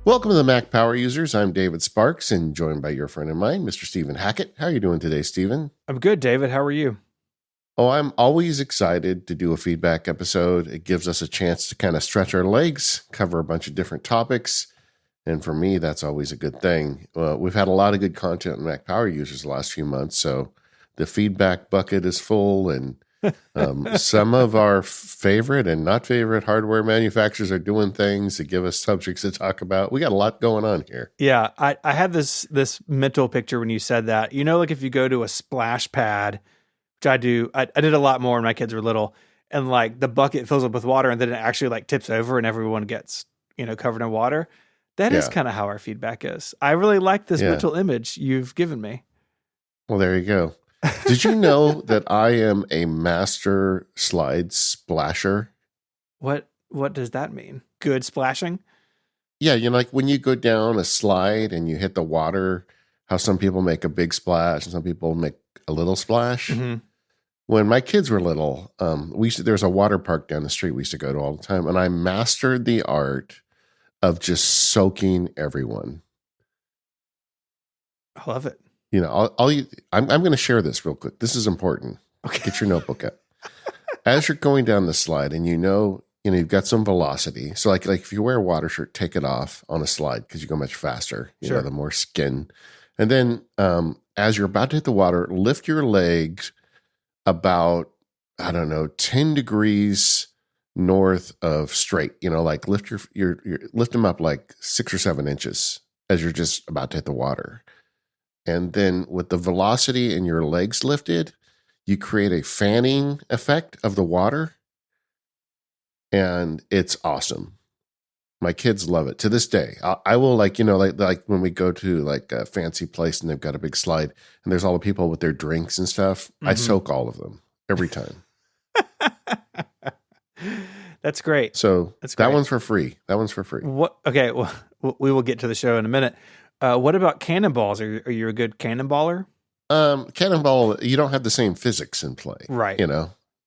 Welcome to the Mac Power Users. I'm David Sparks and joined by your friend of mine, Mr. Stephen Hackett. How are you doing today, Stephen? I'm good, David. How are you? Oh, I'm always excited to do a feedback episode. It gives us a chance to kind of stretch our legs, cover a bunch of different topics. And for me, that's always a good thing. We've had a lot of good content on Mac Power Users the last few months, so the feedback bucket is full, and some of our favorite and not favorite hardware manufacturers are doing things to give us subjects to talk about. We got a lot going on here. Yeah, I had this mental picture when you said that. You know, like if you go to a splash pad, which I do, I did a lot more when my kids were little, and like the bucket fills up with water and then it actually like tips over and everyone gets, covered in water. That is kind of how our feedback is. I really like this mental image you've given me. Well, there you go. Did you know that I am a master slide splasher? What does that mean? Good splashing? Yeah, like when you go down a slide and you hit the water, how some people make a big splash and some people make a little splash. Mm-hmm. When my kids were little, there's a water park down the street we used to go to all the time, and I mastered the art of just soaking everyone. I love it. I'm going to share this real quick. This is important. Okay. Get your notebook out. As you're going down the slide and you've got some velocity. So like if you wear a water shirt, take it off on a slide because you go much faster, the more skin. And then as you're about to hit the water, lift your legs about, 10 degrees north of straight, like lift lift them up like 6 or 7 inches as you're just about to hit the water. And then with the velocity and your legs lifted, you create a fanning effect of the water. And it's awesome. My kids love it to this day. I will like when we go to like a fancy place and they've got a big slide and there's all the people with their drinks and stuff. Mm-hmm. I soak all of them every time. That's great. So that one's for free. What? Okay. Well, we will get to the show in a minute. What about cannonballs? Are you a good cannonballer? Cannonball, you don't have the same physics in play. Right.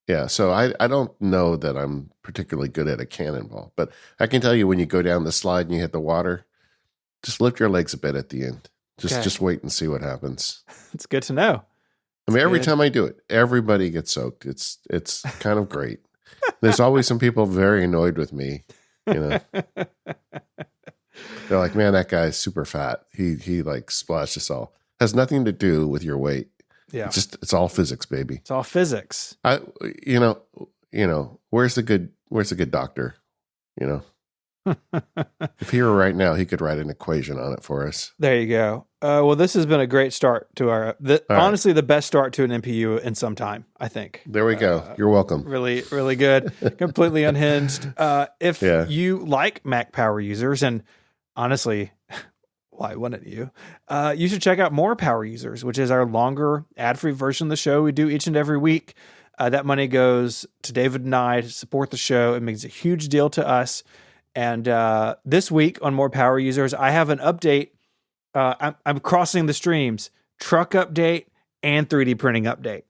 Yeah. So I don't know that I'm particularly good at a cannonball, but I can tell you when you go down the slide and you hit the water, just lift your legs a bit at the end. Just wait and see what happens. It's good to know. Every time I do it, everybody gets soaked. It's kind of great. There's always some people very annoyed with me, They're like, man, that guy's super fat. He like splashed us all. Has nothing to do with your weight. Yeah. It's all physics, baby. It's all physics. Where's the good doctor? If he were right now, he could write an equation on it for us. There you go. Well, this has been a great start to honestly, the best start to an MPU in some time, I think. There we go. You're welcome. Really, really good. Completely unhinged. If you like Mac Power Users, and honestly, why wouldn't you? You should check out More Power Users, which is our longer ad-free version of the show we do each and every week. That money goes to David and I to support the show. It makes a huge deal to us. And this week on More Power Users, I have an update. I'm crossing the streams. Truck update and 3D printing update.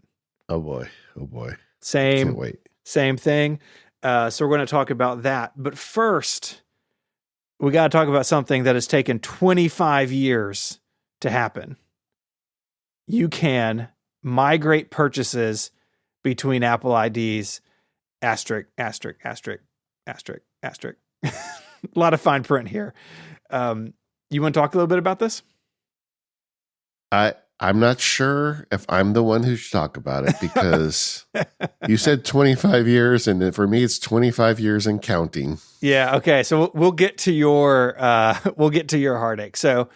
Oh boy. Same. Can't wait. Same thing. So we're going to talk about that. But first, we got to talk about something that has taken 25 years to happen. You can migrate purchases between Apple IDs, asterisk, asterisk, asterisk, asterisk, asterisk. A lot of fine print here. You want to talk a little bit about this? I'm not sure if I'm the one who should talk about it because you said 25 years, and for me, it's 25 years and counting. Yeah. Okay. So we'll get to your heartache. So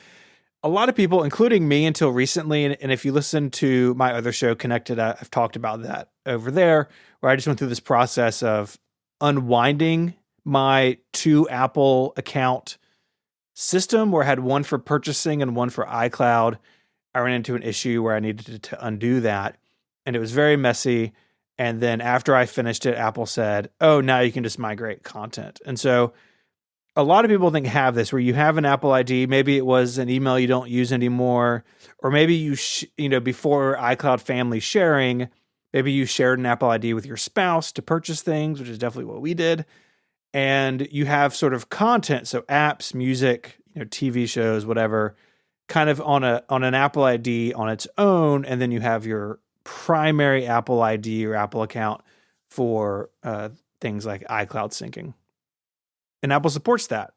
a lot of people, including me until recently, and if you listen to my other show, Connected, I've talked about that over there, where I just went through this process of unwinding my 2 Apple account system, where I had one for purchasing and one for iCloud. I ran into an issue where I needed to undo that, and it was very messy. And then after I finished it, Apple said, oh, now you can just migrate content. And so a lot of people have this, where you have an Apple ID. Maybe it was an email you don't use anymore, or maybe before iCloud family sharing, maybe you shared an Apple ID with your spouse to purchase things, which is definitely what we did. And you have sort of content, so apps, music, TV shows, whatever, kind of on an Apple ID on its own, and then you have your primary Apple ID or Apple account for things like iCloud syncing. And Apple supports that.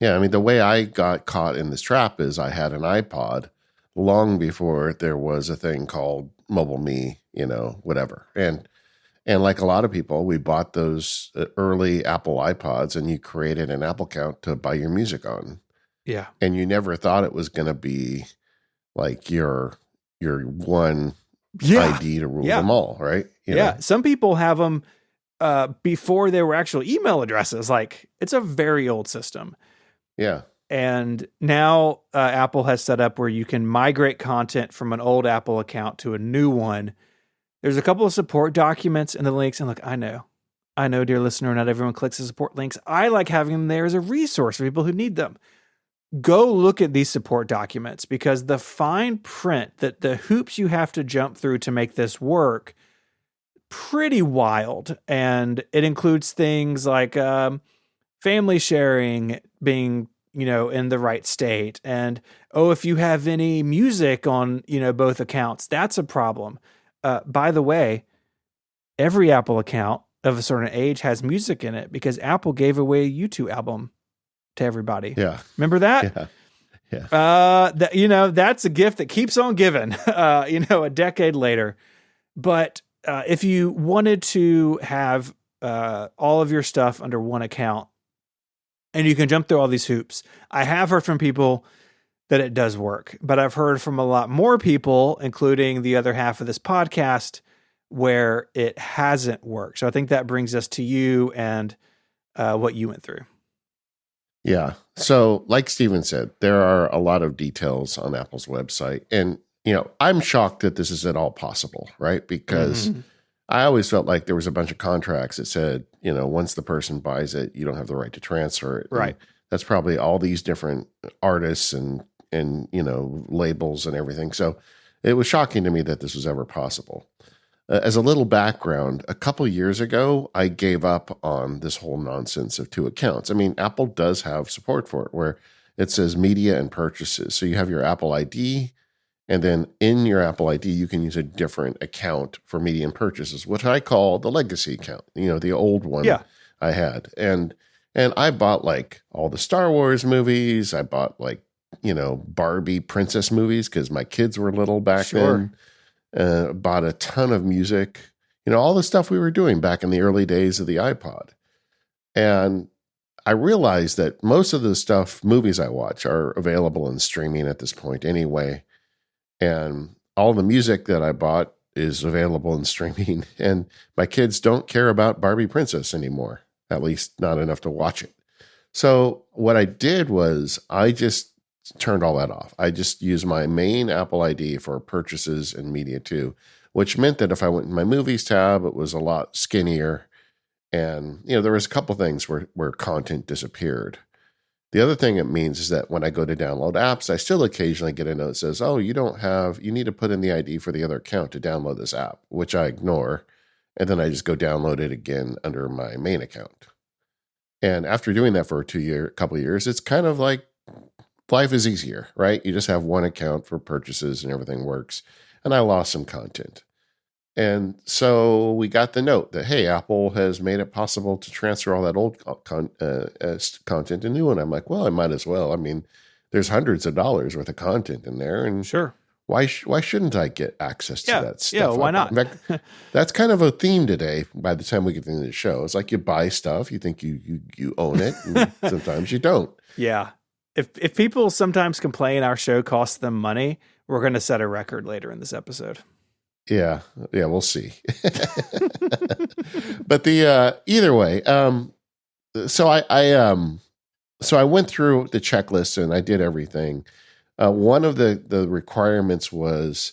Yeah, I mean, the way I got caught in this trap is I had an iPod long before there was a thing called Mobile Me, whatever. And like a lot of people, we bought those early Apple iPods, and you created an Apple account to buy your music on. Yeah. And you never thought it was going to be like your one ID to rule them all, right? Some people have them before they were actual email addresses. Like, it's a very old system. Yeah. And now Apple has set up where you can migrate content from an old Apple account to a new one. There's a couple of support documents in the links. And look, I know, dear listener, not everyone clicks the support links. I like having them there as a resource for people who need them. Go look at these support documents, because the fine print, that the hoops you have to jump through to make this work, pretty wild. And it includes things like family sharing being, in the right state. And, if you have any music on, both accounts, that's a problem. By the way, every Apple account of a certain age has music in it, because Apple gave away a U2 album to everybody. Yeah. Remember that? Yeah. That's a gift that keeps on giving, a decade later. But if you wanted to have all of your stuff under one account, and you can jump through all these hoops, I have heard from people that it does work, but I've heard from a lot more people, including the other half of this podcast, where it hasn't worked. So I think that brings us to you and what you went through. Yeah. So like Steven said, there are a lot of details on Apple's website. And, I'm shocked that this is at all possible, right? Because I always felt like there was a bunch of contracts that said, once the person buys it, you don't have the right to transfer it. Right. And that's probably all these different artists and labels and everything. So it was shocking to me that this was ever possible. As a little background, a couple years ago, I gave up on this whole nonsense of two accounts. I mean, Apple does have support for it, where it says media and purchases. So you have your Apple ID, and then in your Apple ID, you can use a different account for media and purchases, which I call the legacy account, the old one I had. And I bought like all the Star Wars movies. I bought like, Barbie princess movies because my kids were little back then. Bought a ton of music, all the stuff we were doing back in the early days of the iPod. And I realized that most of the movies I watch are available in streaming at this point anyway. And all the music that I bought is available in streaming. And my kids don't care about Barbie Princess anymore, at least not enough to watch it. So what I did was I just turned all that off. I just used my main Apple ID for purchases and media too, which meant that if I went in my movies tab, it was a lot skinnier. And, there was a couple things where content disappeared. The other thing it means is that when I go to download apps, I still occasionally get a note that says, oh, you need to put in the ID for the other account to download this app, which I ignore. And then I just go download it again under my main account. And after doing that for a couple of years, it's kind of like life is easier, right? You just have one account for purchases and everything works. And I lost some content. And so we got the note that, hey, Apple has made it possible to transfer all that old content to new one. I'm like, well, I might as well. I mean, there's hundreds of dollars worth of content in there. And sure, why shouldn't I get access to that stuff? Yeah, why not? In fact, that's kind of a theme today by the time we get into the show. It's like you buy stuff, you think you own it, and sometimes you don't. Yeah. If people sometimes complain our show costs them money, we're going to set a record later in this episode. Yeah, we'll see. But either way, so I went through the checklist and I did everything. One of the requirements was,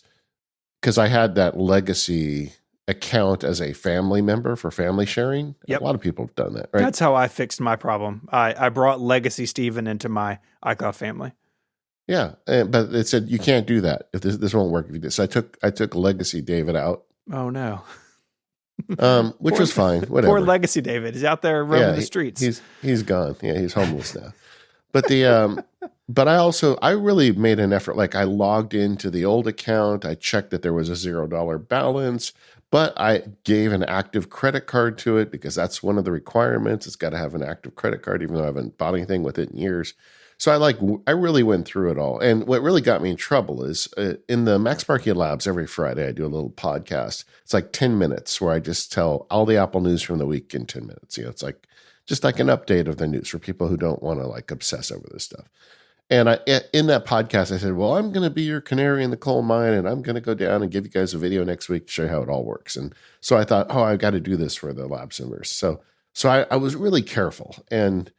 because I had that legacy account as a family member for family sharing. Yep. A lot of people have done that, right? That's how I fixed my problem. I brought Legacy Steven into my iCloud family. Yeah, but it said you can't do that if this won't work if you do. So I took Legacy David out. Oh no. Which was fine. Whatever. Poor Legacy David. He's out there roaming the streets. He's gone. Yeah, he's homeless now. But the but I really made an effort. Like I logged into the old account. I checked that there was a $0 balance, but I gave an active credit card to it because that's one of the requirements. It's got to have an active credit card, even though I haven't bought anything with it in years. So I really went through it all. And what really got me in trouble is in the MacSparky Labs every Friday, I do a little podcast. It's like 10 minutes where I just tell all the Apple news from the week in 10 minutes. It's like just like an update of the news for people who don't want to like obsess over this stuff. And in that podcast, I said, well, I'm going to be your canary in the coal mine, and I'm going to go down and give you guys a video next week to show you how it all works. And so I thought, I've got to do this for the Labs members. So I was really careful, and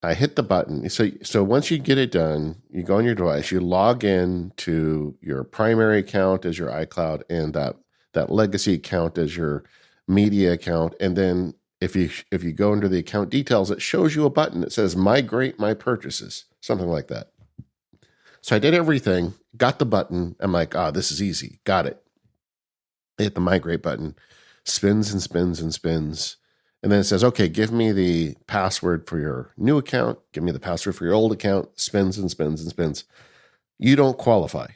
I hit the button. So once you get it done, you go on your device, you log in to your primary account as your iCloud and that legacy account as your media account. And then if you go into the account details, it shows you a button that says migrate my purchases, something like that. So I did everything, got the button. I'm like, this is easy. Got it. I hit the migrate button, spins and spins and spins. And then it says, okay, give me the password for your new account. Give me the password for your old account. Spins and spins and spins. You don't qualify.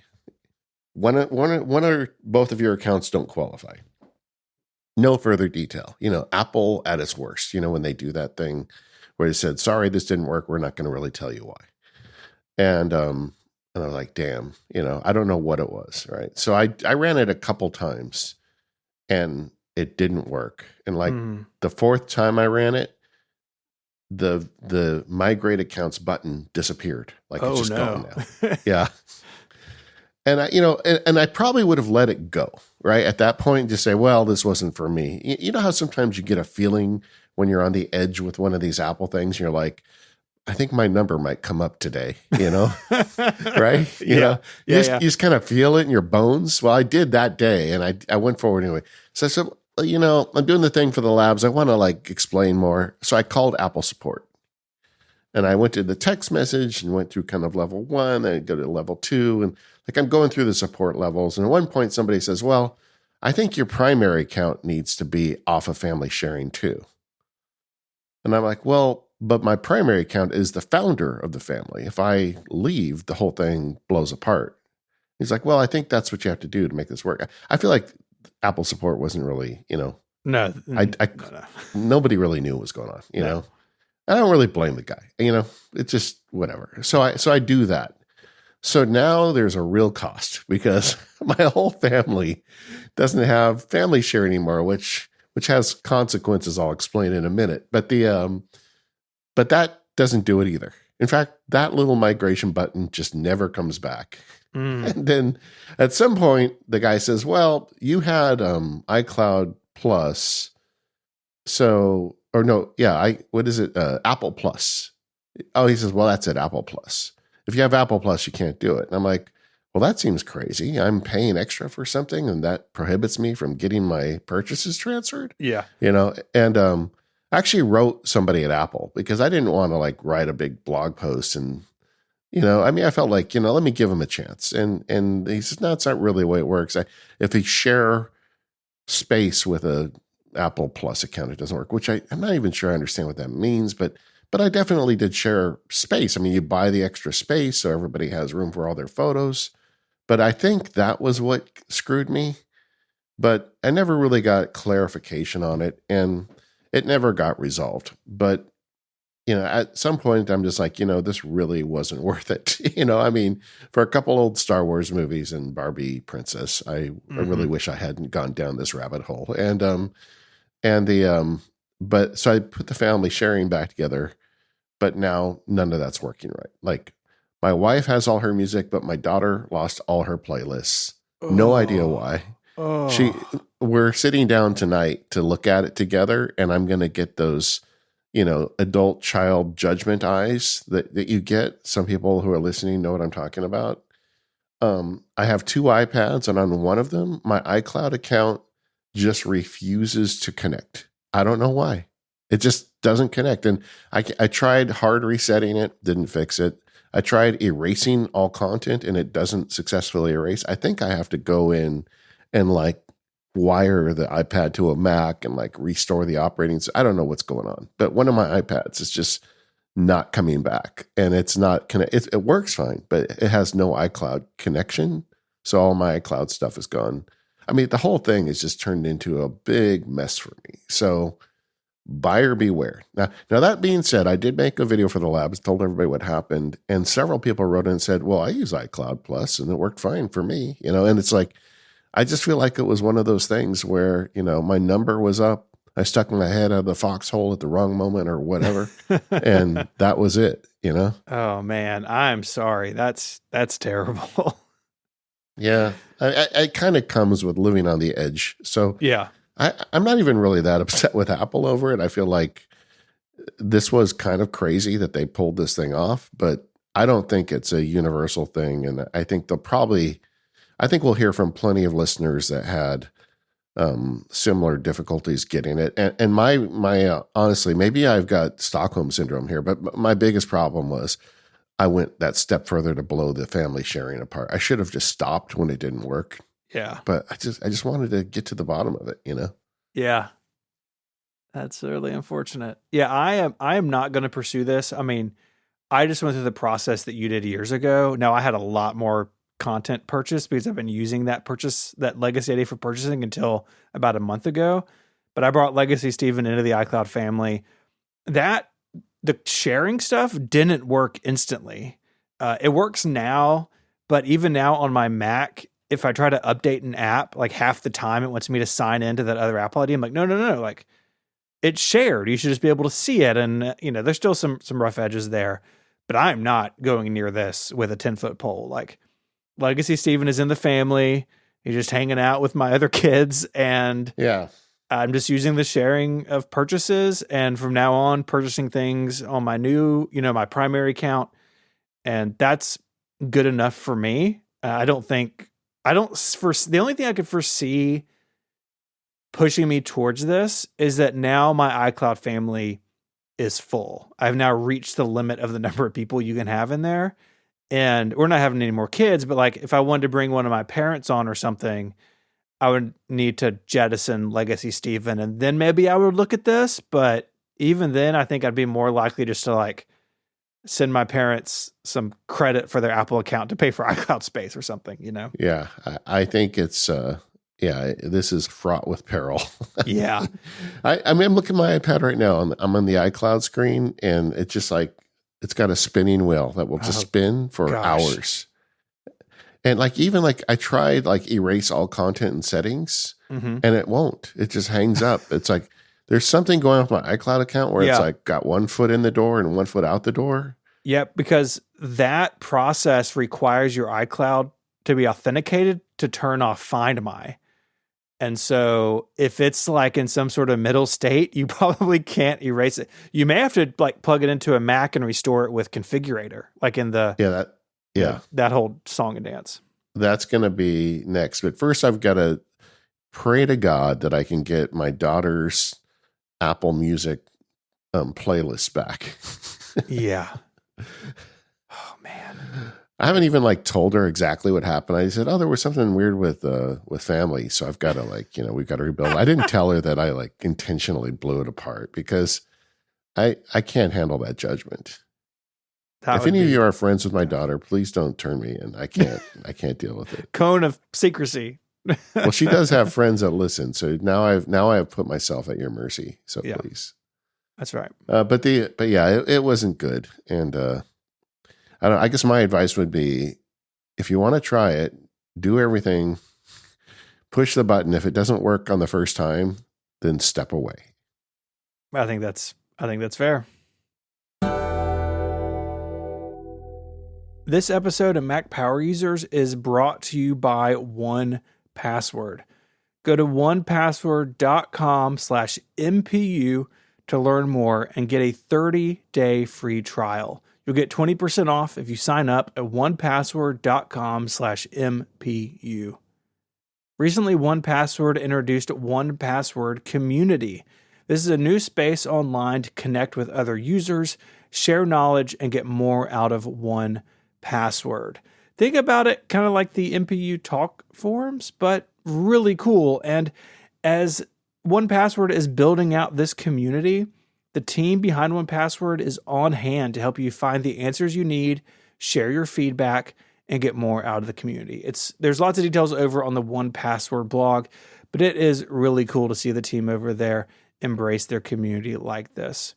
One or both of your accounts don't qualify. No further detail. Apple at its worst, when they do that thing where they said, sorry, this didn't work. We're not going to really tell you why. And I was like, damn, I don't know what it was. Right. So I ran it a couple times and it didn't work. And like the fourth time I ran it, the migrate accounts button disappeared. Like it's just gone now. Yeah. And I probably would have let it go, right? At that point, just say, well, this wasn't for me. You know how sometimes you get a feeling when you're on the edge with one of these Apple things, you're like, I think my number might come up today, right? You just kind of feel it in your bones. Well, I did that day, and I went forward anyway. So I said, I'm doing the thing for the Labs. I want to like explain more. So I called Apple support. And I went to the text message and went through kind of level 1. I go to level 2. And like I'm going through the support levels. And at one point, somebody says, well, I think your primary account needs to be off of family sharing too. And I'm like, well, but my primary account is the founder of the family. If I leave, the whole thing blows apart. He's like, well, I think that's what you have to do to make this work. I feel like Apple support wasn't really, No. Nobody really knew what was going on, know. I don't really blame the guy. It's just whatever. So I do that. So now there's a real cost because my whole family doesn't have family share anymore, which has consequences I'll explain in a minute. But but that doesn't do it either. In fact, that little migration button just never comes back. And then at some point the guy says, well, you had iCloud Plus. So what is it? Apple Plus. Oh, he says, well, that's it, Apple Plus. If you have Apple Plus, you can't do it. And I'm like, well, that seems crazy. I'm paying extra for something, and that prohibits me from getting my purchases transferred. Yeah. And I actually wrote somebody at Apple because I didn't want to like write a big blog post and, I felt like, let me give him a chance. And he says, no, it's not really the way it works. If you share space with a Apple Plus account, it doesn't work, which I'm not even sure I understand what that means, but I definitely did share space. I mean, you buy the extra space so everybody has room for all their photos, but I think that was what screwed me, but I never really got clarification on it and it never got resolved. But, at some point I'm just like, this really wasn't worth it. For a couple old Star Wars movies and Barbie Princess, I really wish I hadn't gone down this rabbit hole. But so I put the family sharing back together, but now none of that's working right. Like my wife has all her music, but my daughter lost all her playlists. No idea why. We're sitting down tonight to look at it together, and I'm going to get those, adult child judgment eyes that you get. Some people who are listening know what I'm talking about. I have 2 iPads, and on one of them, my iCloud account just refuses to connect. I don't know why. It just doesn't connect. And I tried hard resetting it, didn't fix it. I tried erasing all content and it doesn't successfully erase. I think I have to go in and like wire the iPad to a Mac and like restore the operating. I don't know what's going on, but one of my iPads is just not coming back, and it's not it works fine, but it has no iCloud connection, so all my iCloud stuff is gone. I mean, the whole thing is just turned into a big mess for me. So buyer beware. Now that being said, I did make a video for the labs, told everybody what happened, and several people wrote in and said, well, I use iCloud Plus and it worked fine for me, and it's like, I just feel like it was one of those things where, my number was up, I stuck my head out of the foxhole at the wrong moment or whatever, and that was it, Oh man, I'm sorry. That's terrible. Yeah, it kind of comes with living on the edge. So yeah, I'm not even really that upset with Apple over it. I feel like this was kind of crazy that they pulled this thing off, but I don't think it's a universal thing. And I think we'll hear from plenty of listeners that had similar difficulties getting it. And my honestly, maybe I've got Stockholm syndrome here, but my biggest problem was I went that step further to blow the family sharing apart. I should have just stopped when it didn't work. Yeah. But I just wanted to get to the bottom of it, Yeah. That's really unfortunate. Yeah, I am not going to pursue this. I mean, I just went through the process that you did years ago. Now I had a lot more content purchased because I've been using that Legacy ID for purchasing until about a month ago. But I brought Legacy Steven into the iCloud family. The sharing stuff didn't work instantly. It works now, but even now on my Mac, if I try to update an app, like half the time it wants me to sign into that other Apple ID. I'm like, no. Like, it's shared. You should just be able to see it. And, there's still some rough edges there, but I'm not going near this with a 10-foot pole. Like, Legacy Steven is in the family. He's just hanging out with my other kids. And yeah, I'm just using the sharing of purchases. And from now on, purchasing things on my new, my primary account. And that's good enough for me. The only thing I could foresee pushing me towards this is that now my iCloud family is full. I've now reached the limit of the number of people you can have in there. And we're not having any more kids, but like if I wanted to bring one of my parents on or something, I would need to jettison Legacy Steven, and then maybe I would look at this. But even then, I think I'd be more likely just to like send my parents some credit for their Apple account to pay for iCloud space or something, Yeah, I think it's this is fraught with peril. Yeah. I'm looking at my iPad right now. I'm on the iCloud screen, and it's just like it's got a spinning wheel that will just spin for hours. And like even like I tried like erase all content and settings, and it won't. It just hangs up. It's like there's something going on with my iCloud account where it's like got 1 foot in the door and 1 foot out the door. Yep, because that process requires your iCloud to be authenticated to turn off Find My. And so if it's like in some sort of middle state, you probably can't erase it. You may have to like plug it into a Mac and restore it with Configurator, like in the that whole song and dance. That's going to be next. But first I've got to pray to God that I can get my daughter's Apple Music playlist back. Yeah. Oh man. I haven't even like told her exactly what happened. I said, "Oh, there was something weird with family, so I've got to we've got to rebuild." I didn't tell her that I like intentionally blew it apart because I can't handle that judgment. If any of you are friends with my daughter, please don't turn me in. I can't deal with it. Cone of secrecy. Well, she does have friends that listen, so now I've put myself at your mercy. So please, that's right. But it wasn't good, and I guess my advice would be, if you want to try it, do everything, push the button. If it doesn't work on the first time, then step away. I think that's fair. This episode of Mac Power Users is brought to you by 1Password. Go to 1password.com/MPU to learn more and get a 30-day free trial. You'll get 20% off if you sign up at 1password.com/MPU. Recently, 1Password introduced 1Password Community. This is a new space online to connect with other users, share knowledge, and get more out of 1Password. Think about it kind of like the MPU talk forums, but really cool. And as 1Password is building out this community, the team behind 1Password is on hand to help you find the answers you need, share your feedback, and get more out of the community. There's lots of details over on the 1Password blog, but it is really cool to see the team over there embrace their community like this.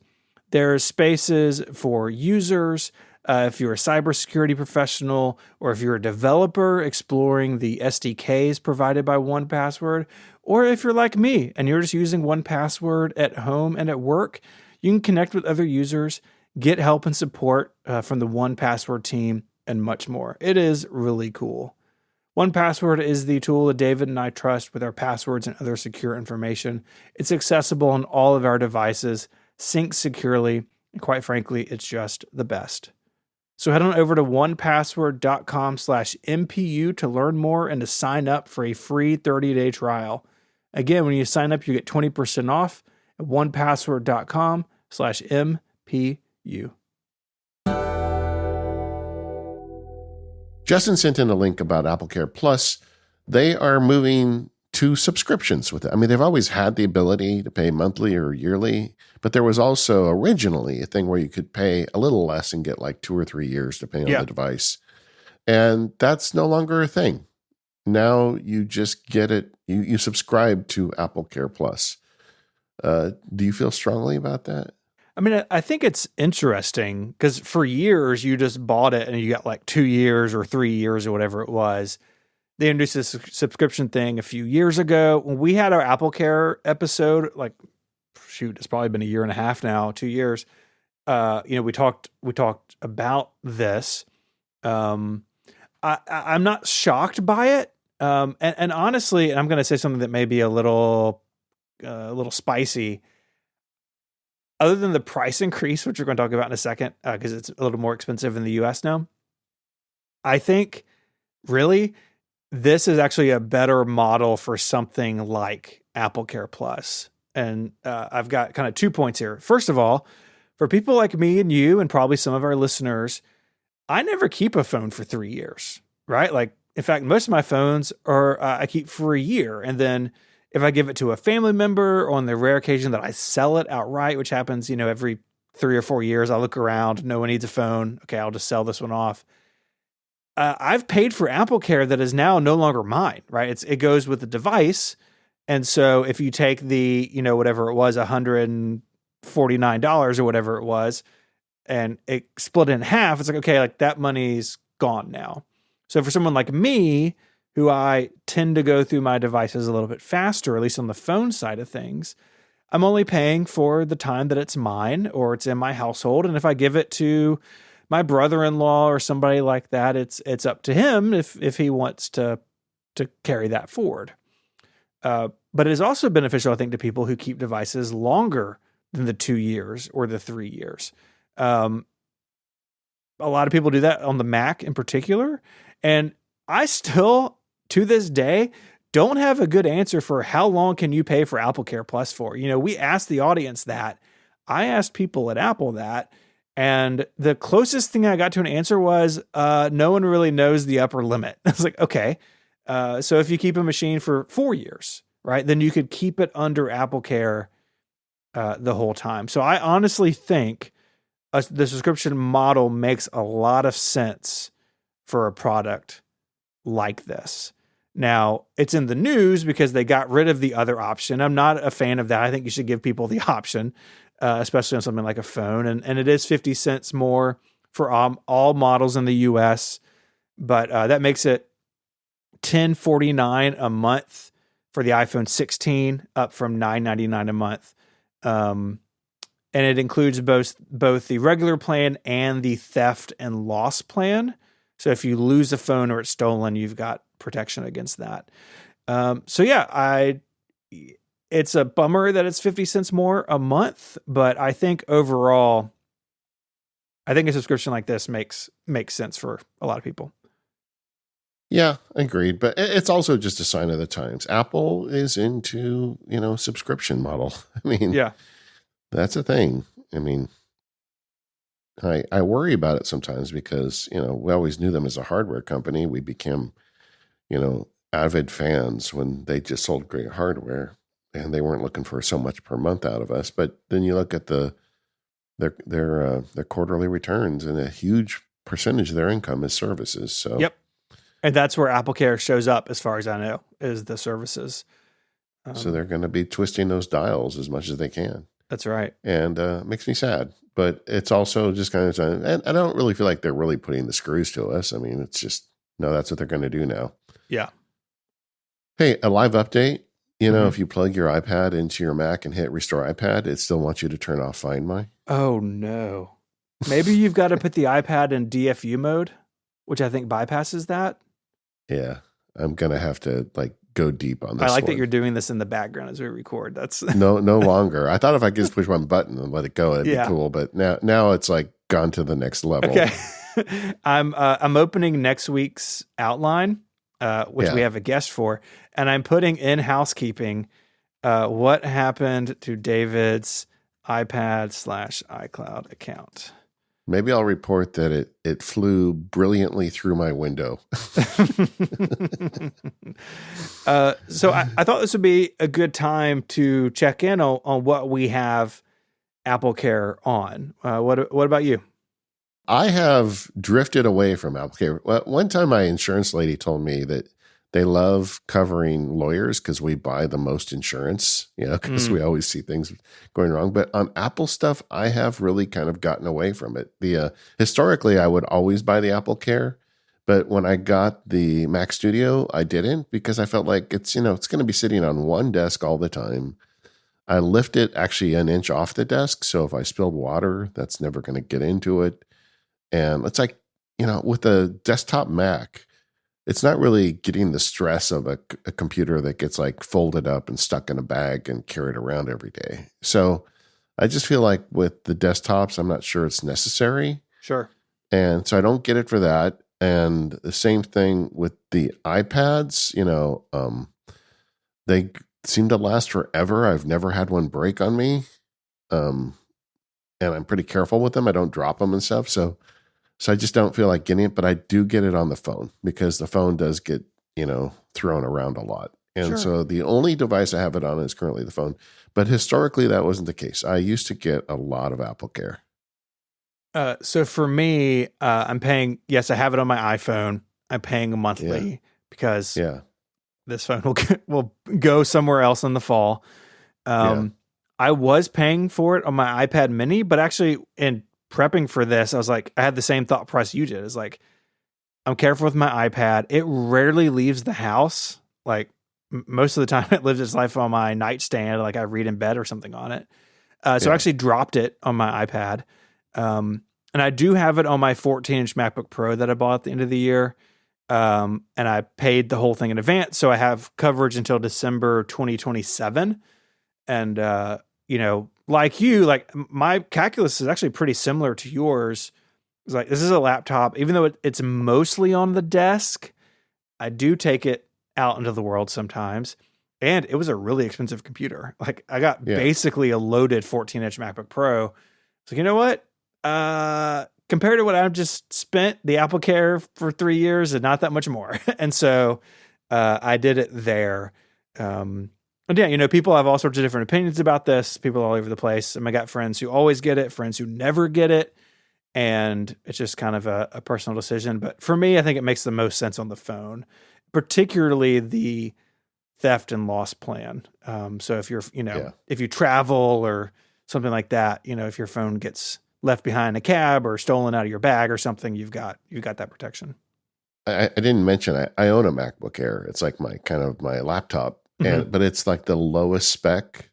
There's spaces for users. If you're a cybersecurity professional or if you're a developer exploring the SDKs provided by 1Password, or if you're like me and you're just using 1Password at home and at work, you can connect with other users, get help and support from the 1Password team, and much more. It is really cool. 1Password is the tool that David and I trust with our passwords and other secure information. It's accessible on all of our devices, syncs securely, and quite frankly, it's just the best. So head on over to 1password.com/MPU to learn more and to sign up for a free 30-day trial. Again, when you sign up, you get 20% off at 1password.com/MPU. Justin sent in a link about AppleCare Plus. They are moving to subscriptions with it. I mean, they've always had the ability to pay monthly or yearly, but there was also originally a thing where you could pay a little less and get like 2 or 3 years depending on the device. And that's no longer a thing. Now you just get it. You subscribe to AppleCare Plus. Do you feel strongly about that? I mean, I think it's interesting because for years you just bought it and you got like 2 years or 3 years or whatever it was. They introduced this subscription thing a few years ago. When we had our AppleCare episode, like, shoot, it's probably been a year and a half now, 2 years. We talked about this. I'm not shocked by it. And honestly, and I'm going to say something that may be a little spicy. Other than the price increase, which we're going to talk about in a second, because it's a little more expensive in the US now, I think really this is actually a better model for something like AppleCare Plus. And I've got kind of 2 points here. First of all, for people like me and you, and probably some of our listeners, I never keep a phone for 3 years, right? Like, in fact, most of my phones are I keep for a year. And then if I give it to a family member, or on the rare occasion that I sell it outright, which happens, every 3 or 4 years, I look around, no one needs a phone. Okay, I'll just sell this one off. I've paid for AppleCare that is now no longer mine, right? It goes with the device. And so if you take the, whatever it was, $149 or whatever it was, and it split in half, it's like, okay, like that money's gone now. So for someone like me, who I tend to go through my devices a little bit faster, at least on the phone side of things, I'm only paying for the time that it's mine or it's in my household. And if I give it to my brother-in-law or somebody like that, it's up to him if he wants to carry that forward. But it is also beneficial, I think, to people who keep devices longer than the 2 years or the 3 years. A lot of people do that on the Mac in particular. And I still, to this day, don't have a good answer for how long can you pay for AppleCare Plus for. We asked the audience that. I asked people at Apple that. And the closest thing I got to an answer was no one really knows the upper limit. I was like, okay. So if you keep a machine for 4 years, right, then you could keep it under AppleCare the whole time. So I honestly think the subscription model makes a lot of sense for a product like this. Now, it's in the news because they got rid of the other option. I'm not a fan of that. I think you should give people the option, especially on something like a phone. And it is 50 cents more for all models in the US, but that makes it $10.49 a month for the iPhone 16, up from $9.99 a month. And it includes both the regular plan and the theft and loss plan. So if you lose a phone or it's stolen, you've got protection against that. It's a bummer that it's 50 cents more a month, but I think overall, a subscription like this makes sense for a lot of people. Yeah, agreed. But it's also just a sign of the times. Apple is into, subscription model. I mean, yeah, that's a thing. I mean, I worry about it sometimes because, we always knew them as a hardware company. We became, avid fans when they just sold great hardware and they weren't looking for so much per month out of us. But then you look at the their quarterly returns, and a huge percentage of their income is services. So yep. And that's where AppleCare shows up, as far as I know, is the services. So they're going to be twisting those dials as much as they can. That's right. And it makes me sad. But it's also just kind of, and I don't really feel like they're really putting the screws to us. I mean, it's just, no, that's what they're going to do now. Yeah. Hey, a live update. You know, if you plug your iPad into your Mac and hit restore iPad, it still wants you to turn off Find My. Oh, no. Maybe you've got to put the iPad in DFU mode, which I think bypasses that. Yeah. I'm going to have to go deep on this. I like that you're doing this in the background as we record. That's no longer. I thought if I could just push one button and let it go, it'd be cool. But now it's gone to the next level. Okay. I'm opening next week's outline, which we have a guest for, and I'm putting in housekeeping. What happened to David's iPad/iCloud account? Maybe I'll report that it flew brilliantly through my window. So I thought this would be a good time to check in on what we have AppleCare on. What about you? I have drifted away from AppleCare. Well, one time my insurance lady told me that they love covering lawyers because we buy the most insurance, because we always see things going wrong. But on Apple stuff, I have really kind of gotten away from it. Historically, I would always buy the AppleCare, but when I got the Mac Studio, I didn't because I felt like it's going to be sitting on one desk all the time. I lift it actually an inch off the desk, so if I spilled water, that's never going to get into it. And it's like, with a desktop Mac, it's not really getting the stress of a computer that gets folded up and stuck in a bag and carried around every day. So I just feel like with the desktops, I'm not sure it's necessary. Sure. And so I don't get it for that. And the same thing with the iPads, they seem to last forever. I've never had one break on me. And I'm pretty careful with them. I don't drop them and stuff. So I just don't feel like getting it, but I do get it on the phone because the phone does get, thrown around a lot. And so the only device I have it on is currently the phone. But historically, that wasn't the case. I used to get a lot of AppleCare. So for me, I'm paying, yes, I have it on my iPhone. I'm paying monthly because this phone will go somewhere else in the fall. I was paying for it on my iPad mini, but actually in prepping for this, I was like, I had the same thought process you did. It's like, I'm careful with my iPad. It rarely leaves the house. Most of the time it lives its life on my nightstand. I read in bed or something on it. So I actually dropped it on my iPad. And I do have it on my 14-inch MacBook Pro that I bought at the end of the year. And I paid the whole thing in advance. So I have coverage until December 2027. And, like you, my calculus is actually pretty similar to yours. It's this is a laptop, even though it's mostly on the desk, I do take it out into the world sometimes. And it was a really expensive computer. I got basically a loaded 14-inch MacBook Pro. So you know what? Compared to what I've just spent, the AppleCare for 3 years is not that much more. And so I did it there. And yeah, people have all sorts of different opinions about this, people all over the place. I got friends who always get it, friends who never get it. And it's just kind of a personal decision. But for me, I think it makes the most sense on the phone, particularly the theft and loss plan. So if you're, if you travel or something like that, if your phone gets left behind in a cab or stolen out of your bag or something, you've got that protection. I didn't mention I own a MacBook Air. It's my laptop. But it's the lowest spec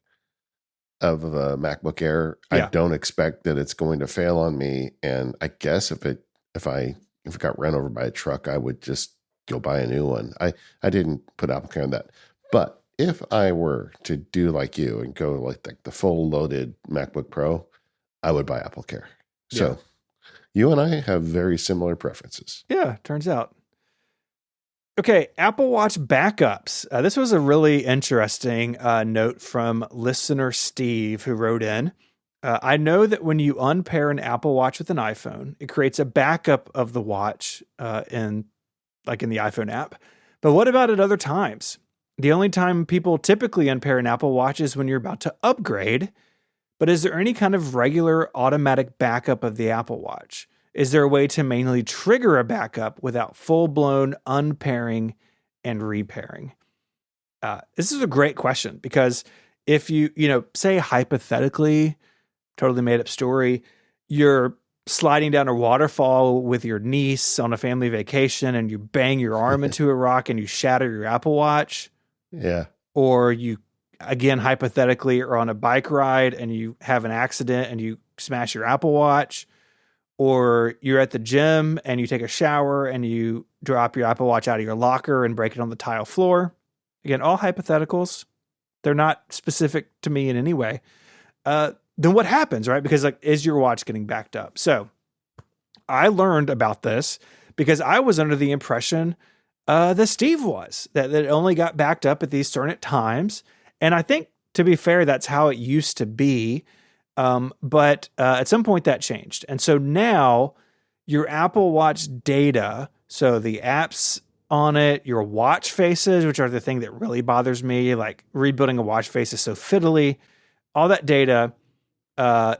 of a MacBook Air. I don't expect that it's going to fail on me. And I guess if it got run over by a truck, I would just go buy a new one. I didn't put AppleCare on that. But if I were to do like you and go the full loaded MacBook Pro, I would buy AppleCare. So you and I have very similar preferences. Yeah, turns out. Okay, Apple Watch backups. This was a really interesting note from listener Steve, who wrote in. I know that when you unpair an Apple Watch with an iPhone, it creates a backup of the watch in the iPhone app. But what about at other times? The only time people typically unpair an Apple Watch is when you're about to upgrade. but is there any kind of regular automatic backup of the Apple Watch? Is there a way to manually trigger a backup without full-blown unpairing and repairing? This is a great question, because if you say hypothetically, totally made up story, you're sliding down a waterfall with your niece on a family vacation and you bang your arm into a rock and you shatter your Apple Watch. Yeah. Or you, again, hypothetically, are on a bike ride and you have an accident and you smash your Apple Watch. Or you're at the gym and you take a shower and you drop your Apple Watch out of your locker and break it on the tile floor. Again, all hypotheticals. They're not specific to me in any way. Then what happens, right? Because is your watch getting backed up? So I learned about this because I was under the impression that Steve was, that it only got backed up at these certain times. And I think, to be fair, that's how it used to be. But at some point that changed. And so now your Apple Watch data, so the apps on it, your watch faces, which are the thing that really bothers me, like rebuilding a watch face is so fiddly, all that data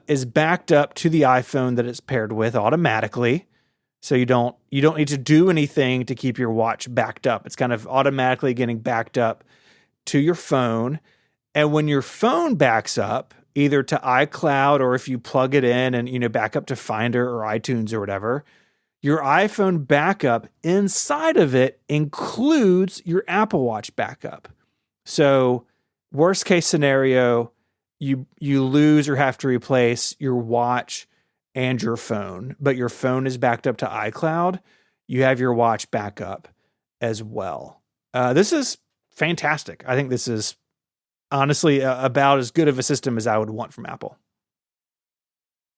is backed up to the iPhone that it's paired with automatically. So you don't need to do anything to keep your watch backed up. It's kind of automatically getting backed up to your phone. And when your phone backs up, either to iCloud or if you plug it in and back up to Finder or iTunes or whatever, your iPhone backup inside of it includes your Apple Watch backup. So worst case scenario, you lose or have to replace your watch and your phone, but your phone is backed up to iCloud. You have your watch backup as well. This is fantastic. I think this is honestly about as good of a system as I would want from Apple.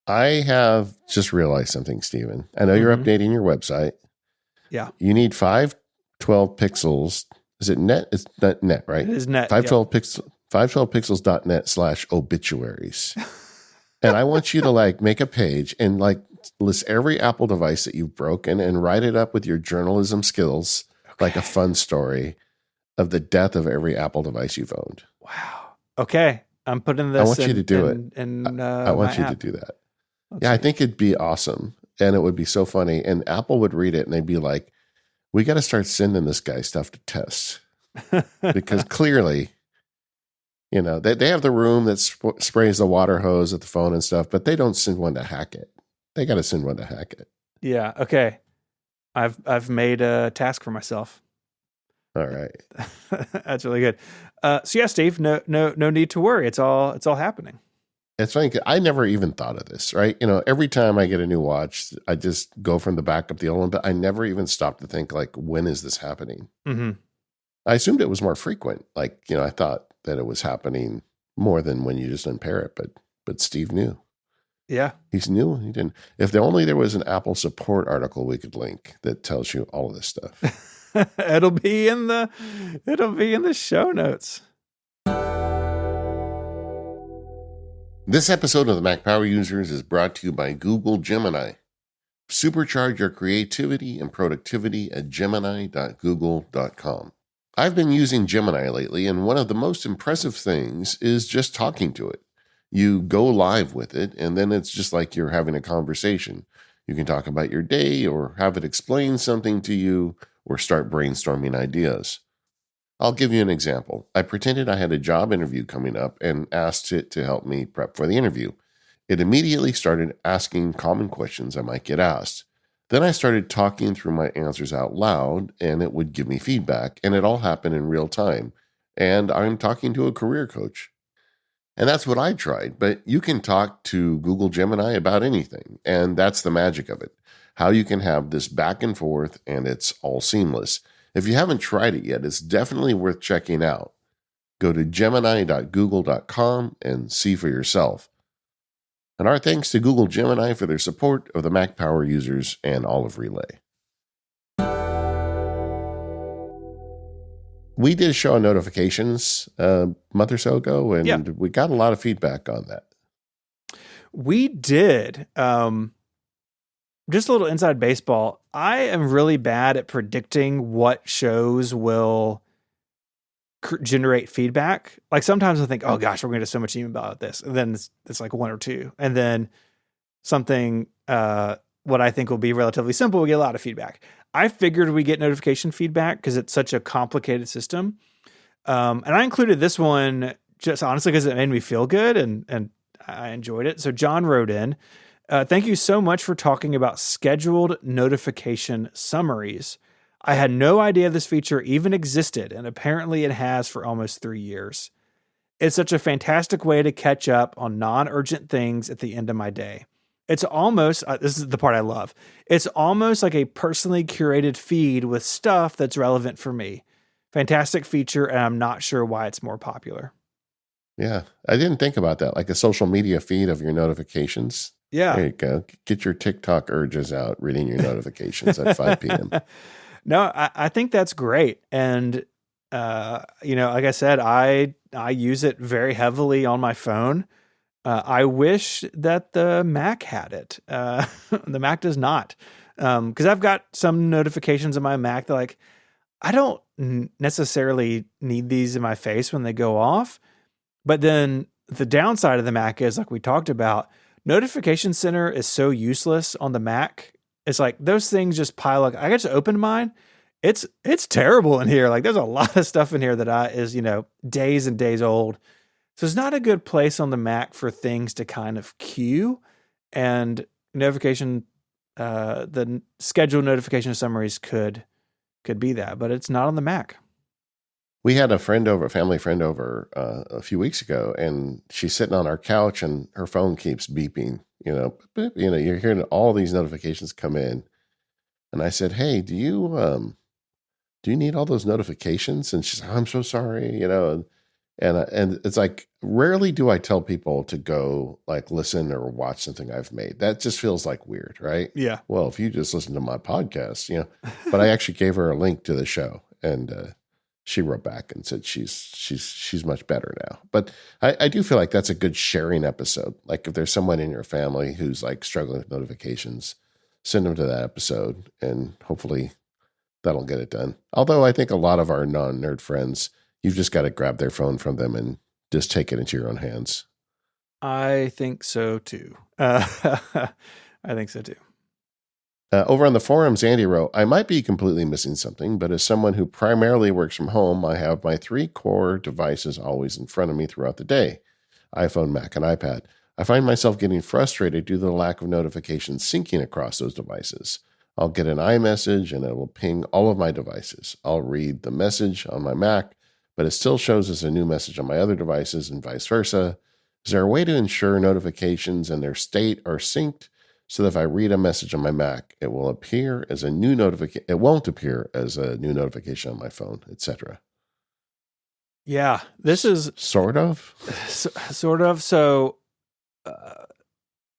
I have just realized something, Stephen. I know you're updating your website. Yeah. You need 512 pixels. Is it net? It's not net, right? It is net. 512 pixels. 512pixels.net/obituaries. And I want you to make a page and list every Apple device that you've broken and write it up with your journalism skills, like a fun story of the death of every Apple device you've owned. Wow. Okay. I'm putting this I want you to do it. I want you to do that. I think it'd be awesome. And it would be so funny. And Apple would read it and they'd be like, we got to start sending this guy stuff to test. Because clearly, they have the room that sprays the water hose at the phone and stuff, but they don't send one to hack it. They got to send one to hack it. Yeah. Okay. I've made a task for myself. All right. That's really good. So yeah, Steve, no need to worry. It's all happening. It's funny. I never even thought of this, right? Every time I get a new watch, I just go from the backup the old one, but I never even stopped to think when is this happening? Mm-hmm. I assumed it was more frequent. I thought that it was happening more than when you just unpair it, but Steve knew. Yeah. He's new. He didn't. If only there was an Apple support article we could link that tells you all of this stuff. It'll be in the show notes. This episode of the Mac Power Users is brought to you by Google Gemini. Supercharge your creativity and productivity at gemini.google.com. I've been using Gemini lately, and one of the most impressive things is just talking to it. You go live with it, and then it's just like you're having a conversation. You can talk about your day or have it explain something to you or start brainstorming ideas. I'll give you an example. I pretended I had a job interview coming up and asked it to help me prep for the interview. It immediately started asking common questions I might get asked. Then I started talking through my answers out loud, and it would give me feedback, and it all happened in real time. And I'm talking to a career coach. And that's what I tried, but you can talk to Google Gemini about anything, and that's the magic of it. How you can have this back and forth, and it's all seamless. If you haven't tried it yet, it's definitely worth checking out. Go to gemini.google.com and see for yourself. And our thanks to Google Gemini for their support of the Mac Power Users and Olive Relay. We did a show on notifications a month or so ago, and we got a lot of feedback on that. We did. Just a little inside baseball. I am really bad at predicting what shows will generate feedback. Like sometimes I think, oh gosh, we're going to get so much email about this. And then it's like one or two. And then something, what I think will be relatively simple, we get a lot of feedback. I figured we get notification feedback because it's such a complicated system. And I included this one just honestly because it made me feel good and I enjoyed it. So John wrote in, thank you so much for talking about scheduled notification summaries. I had no idea this feature even existed, and apparently it has for almost 3 years. It's such a fantastic way to catch up on non-urgent things at the end of my day. It's almost, this is the part I love, it's almost like a personally curated feed with stuff that's relevant for me. Fantastic feature, and I'm not sure why it's more popular. Yeah, I didn't think about that. Like a social media feed of your notifications. Yeah. There you go. Get your TikTok urges out, reading your notifications at 5 p.m. No, I think that's great. And, like I said, I use it very heavily on my phone. I wish that the Mac had it. The Mac does not. Because I've got some notifications on my Mac that like, I don't necessarily need these in my face when they go off. But then the downside of the Mac is, like we talked about, Notification Center is so useless on the Mac. It's like those things just pile up. I just opened mine. It's terrible in here. Like there's a lot of stuff in here that is, days and days old. So it's not a good place on the Mac for things to kind of queue. And the scheduled notification summaries could be that, but it's not on the Mac. We had a family friend over a few weeks ago, and she's sitting on our couch and her phone keeps beeping, beep, you're hearing all these notifications come in. And I said, hey, do you need all those notifications? And she's like, I'm so sorry, and it's like, rarely do I tell people to go like listen or watch something I've made. That just feels like weird, right? Yeah. Well, if you just listen to my podcast, but I actually gave her a link to the show, and she wrote back and said she's much better now. But I do feel like that's a good sharing episode. Like if there's someone in your family who's like struggling with notifications, send them to that episode and hopefully that'll get it done. Although I think a lot of our non-nerd friends, you've just got to grab their phone from them and just take it into your own hands. I think so too. I think so too. Over on the forums, Andy wrote, I might be completely missing something, but as someone who primarily works from home, I have my 3 core devices always in front of me throughout the day, iPhone, Mac, and iPad. I find myself getting frustrated due to the lack of notifications syncing across those devices. I'll get an iMessage and it will ping all of my devices. I'll read the message on my Mac, but it still shows as a new message on my other devices and vice versa. Is there a way to ensure notifications and their state are synced so that if I read a message on my Mac, it will appear as a new notification? It won't appear as a new notification on my phone, etc. Yeah, this is sort of. So,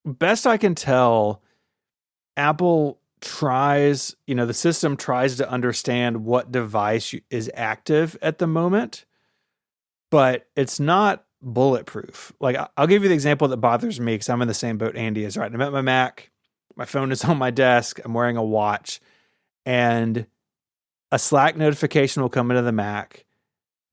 best I can tell, Apple tries, the system tries to understand what device is active at the moment, but it's not bulletproof. Like I'll give you the example that bothers me because I'm in the same boat Andy is, right? I'm at my Mac, my phone is on my desk, I'm wearing a watch, and a Slack notification will come into the Mac,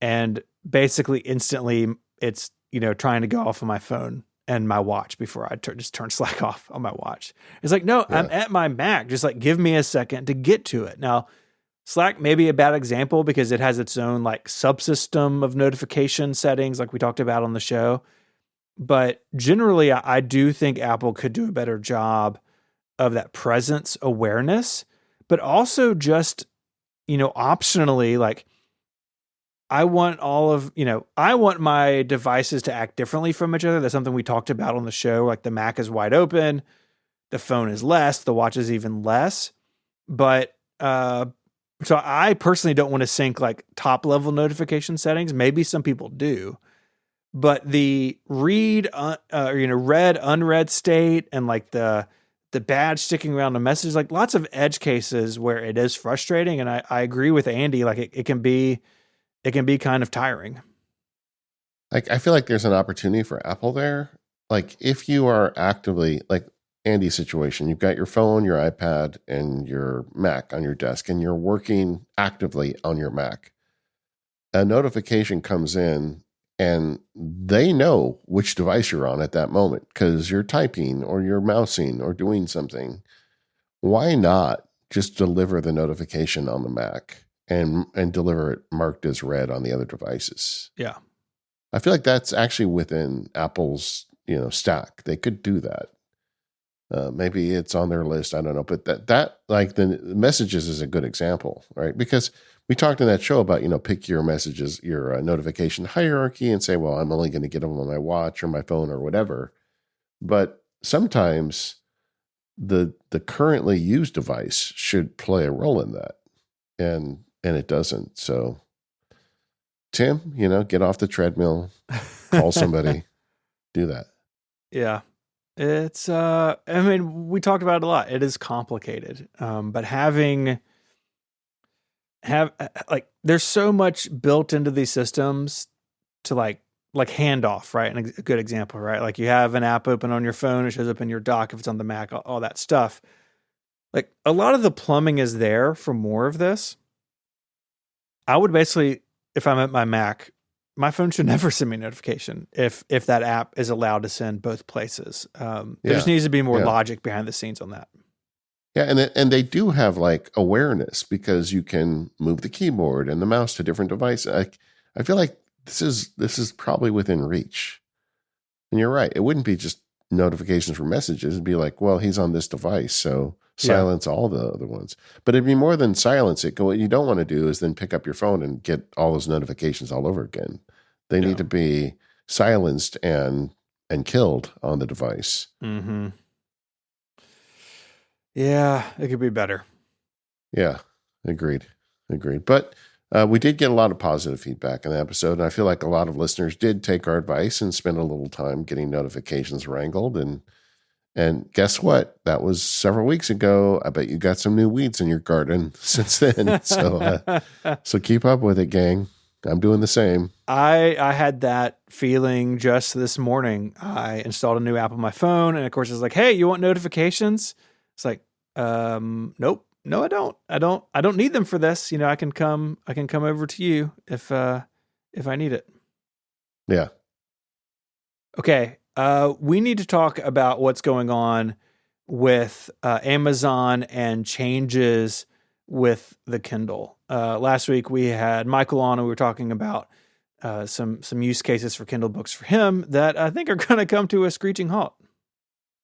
and basically instantly it's, trying to go off on my phone and my watch before I just turn Slack off on my watch. It's like, no, yeah. I'm at my Mac. Just like, give me a second to get to it. Now, Slack may be a bad example because it has its own like subsystem of notification settings like we talked about on the show. But generally, I do think Apple could do a better job of that presence awareness, but also just, optionally, like I want I want my devices to act differently from each other. That's something we talked about on the show. Like the Mac is wide open, the phone is less, the watch is even less. But, so I personally don't want to sync like top level notification settings. Maybe some people do, but the read, read, unread state and like the badge sticking around the message, like lots of edge cases where it is frustrating. And I agree with Andy. Like it can be kind of tiring. Like I feel like there's an opportunity for Apple there. Like if you are actively like Andy's situation, you've got your phone, your iPad, and your Mac on your desk, and you're working actively on your Mac. a notification comes in and they know which device you're on at that moment because you're typing or you're mousing or doing something. Why not just deliver the notification on the Mac and deliver it marked as read on the other devices? Yeah. I feel like that's actually within Apple's, stack. They could do that. Maybe it's on their list. I don't know. But that like the messages is a good example, right? Because we talked in that show about, pick your messages, your notification hierarchy and say, well, I'm only going to get them on my watch or my phone or whatever. But sometimes the currently used device should play a role in that. And it doesn't. So Tim, get off the treadmill, call somebody, do that. Yeah. It's, we talked about it a lot. It is complicated. But there's so much built into these systems to like handoff, right? And a good example, right? Like you have an app open on your phone, it shows up in your dock if it's on the Mac, all that stuff. Like a lot of the plumbing is there for more of this. I would basically, if I'm at my Mac, my phone should never send me a notification if that app is allowed to send both places. There just needs to be more logic behind the scenes on that. Yeah, and they do have like awareness because you can move the keyboard and the mouse to different devices. I feel like this is probably within reach. And you're right. It wouldn't be just notifications for messages. It'd be like, well, he's on this device, so silence all the other ones. But it'd be more than silence it. What you don't want to do is then pick up your phone and get all those notifications all over again. They need to be silenced and killed on the device. Mm-hmm. Yeah, it could be better. Yeah, agreed. But we did get a lot of positive feedback in the episode, and I feel like a lot of listeners did take our advice and spend a little time getting notifications wrangled. And guess what? That was several weeks ago. I bet you got some new weeds in your garden since then. So keep up with it, gang. I'm doing the same. I had that feeling just this morning. I installed a new app on my phone, and of course it's like, hey, you want notifications? It's like, nope. No, I don't. I don't need them for this. I can come over to you if I need it. Yeah. Okay. We need to talk about what's going on with Amazon and changes with the Kindle. Last week we had Michael on, and we were talking about some use cases for Kindle books for him that I think are going to come to a screeching halt.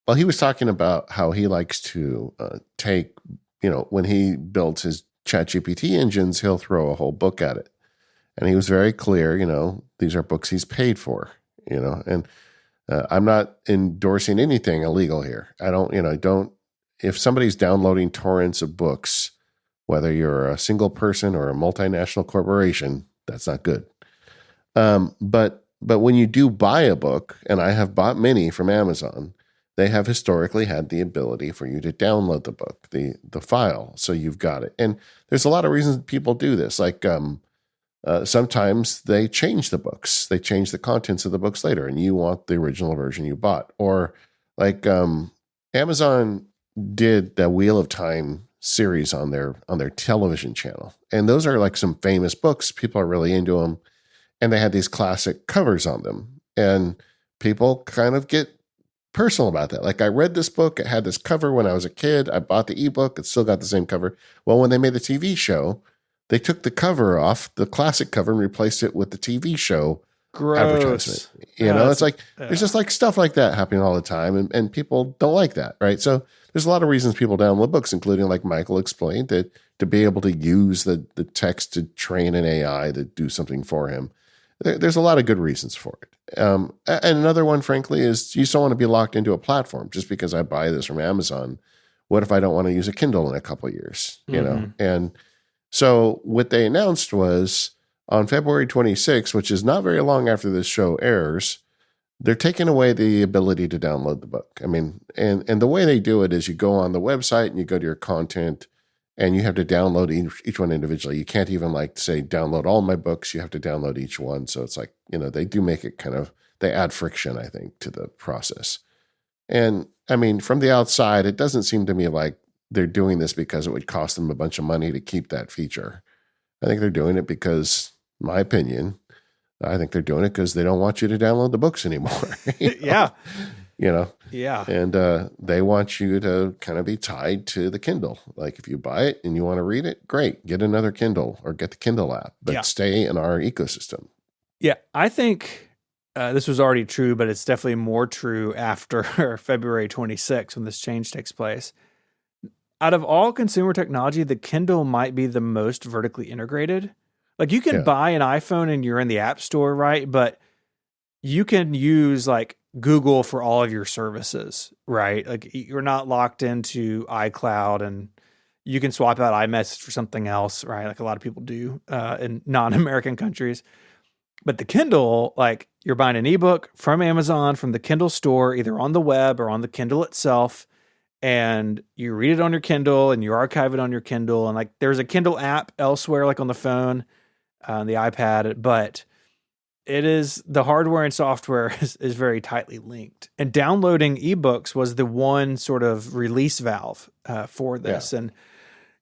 Well, he was talking about how he likes to take, when he builds his ChatGPT engines, he'll throw a whole book at it. And he was very clear, these are books he's paid for, and I'm not endorsing anything illegal here. I don't, if somebody's downloading torrents of books, whether you're a single person or a multinational corporation, that's not good. But when you do buy a book, and I have bought many from Amazon, they have historically had the ability for you to download the book, the file, so you've got it. And there's a lot of reasons people do this. Like sometimes they change the books, they change the contents of the books later, and you want the original version you bought. Or like Amazon did the Wheel of Time series on their television channel, and those are like some famous books. People are really into them, and they had these classic covers on them, and people kind of get personal about that. Like, I read this book, it had this cover when I was a kid, I bought the ebook, it still got the same cover. Well, when they made the TV show, they took the cover off, the classic cover, and replaced it with the TV show advertisement. It's like there's just like stuff like that happening all the time, and people don't like that, right? So there's a lot of reasons people download books, including, like Michael explained, that to be able to use the text to train an AI to do something for him. There's a lot of good reasons for it. And another one, frankly, is you don't want to be locked into a platform. Just because I buy this from Amazon, what if I don't want to use a Kindle in a couple of years? And so what they announced was on February 26th, which is not very long after this show airs, they're taking away the ability to download the book. I mean, and the way they do it is you go on the website and you go to your content, and you have to download each one individually. You can't even say download all my books. You have to download each one. So it's like, they do make it they add friction, I think, to the process. And I mean, from the outside, it doesn't seem to me like they're doing this because it would cost them a bunch of money to keep that feature. I think they're doing it because my opinion. I think they're doing it because they don't want you to download the books anymore. Yeah. You know, Yeah. and they want you to kind of be tied to the Kindle. Like if you buy it and you want to read it, great, get another Kindle or get the Kindle app, but stay in our ecosystem. Yeah, I think this was already true, but it's definitely more true after February 26th when this change takes place. Out of all consumer technology, the Kindle might be the most vertically integrated. Like you can buy an iPhone and you're in the App Store, right? But you can use like Google for all of your services, right? Like you're not locked into iCloud, and you can swap out iMessage for something else, right? Like a lot of people do in non-American countries. But the Kindle, like you're buying an ebook from Amazon, from the Kindle store, either on the web or on the Kindle itself, and you read it on your Kindle and you archive it on your Kindle. And like there's a Kindle app elsewhere, like on the phone, on the iPad, but it is the hardware and software is very tightly linked. And downloading ebooks was the one sort of release valve for this. And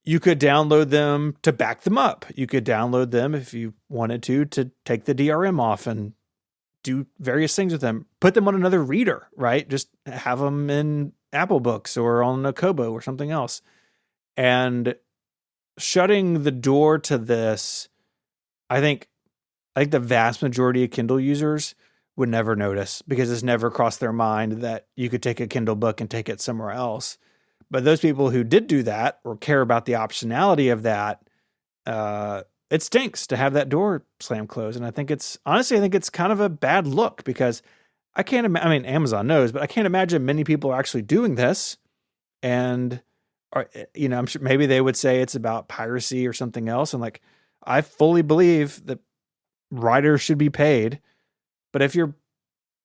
you could download them to back them up. You could download them if you wanted to take the DRM off and do various things with them. Put them on another reader, right? Just have them in Apple Books or on a Kobo or something else. And shutting the door to this, I think the vast majority of Kindle users would never notice because it's never crossed their mind that you could take a Kindle book and take it somewhere else. But those people who did do that or care about the optionality of that, it stinks to have that door slam closed. And I think it's kind of a bad look because I can't imagine, I mean, Amazon knows, but I can't imagine many people are actually doing this. And, I'm sure maybe they would say it's about piracy or something else. And like, I fully believe that writers should be paid. But if you're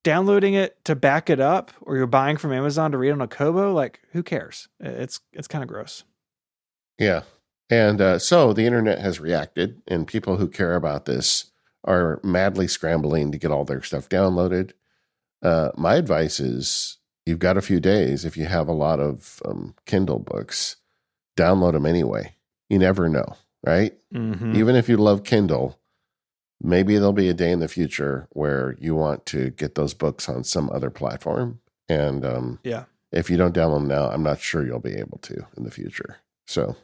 downloading it to back it up or you're buying from Amazon to read on a Kobo, like who cares? It's kind of gross. Yeah. And so the internet has reacted, and people who care about this are madly scrambling to get all their stuff downloaded. My advice is you've got a few days. If you have a lot of Kindle books, download them anyway. You never know, right? Mm-hmm. Even if you love Kindle, maybe there'll be a day in the future where you want to get those books on some other platform. And if you don't download them now, I'm not sure you'll be able to in the future. So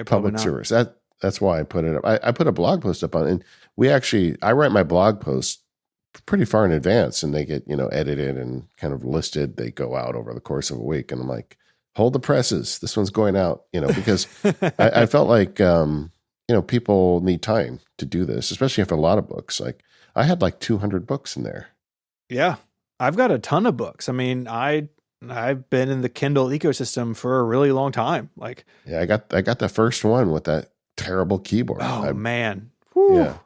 public service. That's why I put it up. I put a blog post up on it, and I write my blog posts pretty far in advance, and they get, edited and kind of listed. They go out over the course of a week. And I'm like, hold the presses. This one's going out, because I felt like, people need time to do this, especially after a lot of books. Like I had like 200 books in there. Yeah. I've got a ton of books. I mean, I've been in the Kindle ecosystem for a really long time. Like, yeah, I got the first one with that terrible keyboard. Oh man. Whew. Yeah.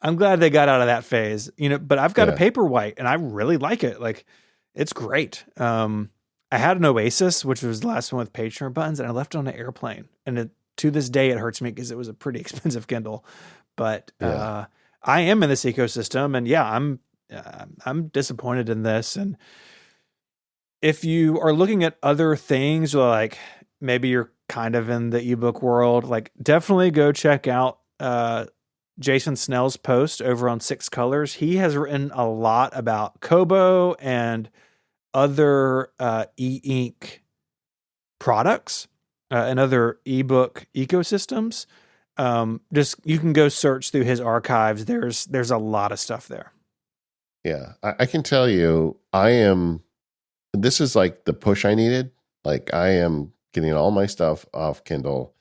I'm glad they got out of that phase, but I've got a Paperwhite and I really like it. Like it's great. I had an Oasis, which was the last one with page turn buttons, and I left it on an airplane. And to this day, it hurts me because it was a pretty expensive Kindle, but I am in this ecosystem, and I'm disappointed in this. And if you are looking at other things, like maybe you're kind of in the ebook world, like definitely go check out Jason Snell's post over on Six Colors. He has written a lot about Kobo and other e-ink products and other ebook ecosystems. Just you can go search through his archives. There's a lot of stuff there. Yeah, I can tell you, this is like the push I needed. Like I am getting all my stuff off Kindle,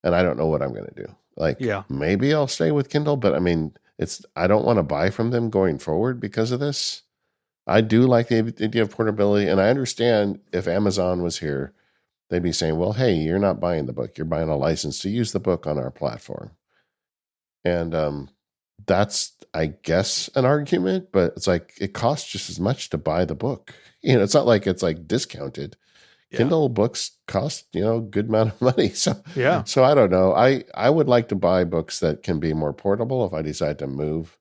and I don't know what I'm going to do. Like, maybe I'll stay with Kindle, but I mean, I don't want to buy from them going forward because of this. I do like the idea of portability, and I understand if Amazon was here, they'd be saying, well, hey, you're not buying the book. You're buying a license to use the book on our platform. And that's, I guess, an argument, but it's like it costs just as much to buy the book. It's not like it's like discounted. Yeah. Kindle books cost, a good amount of money. So I don't know. I would like to buy books that can be more portable if I decide to move.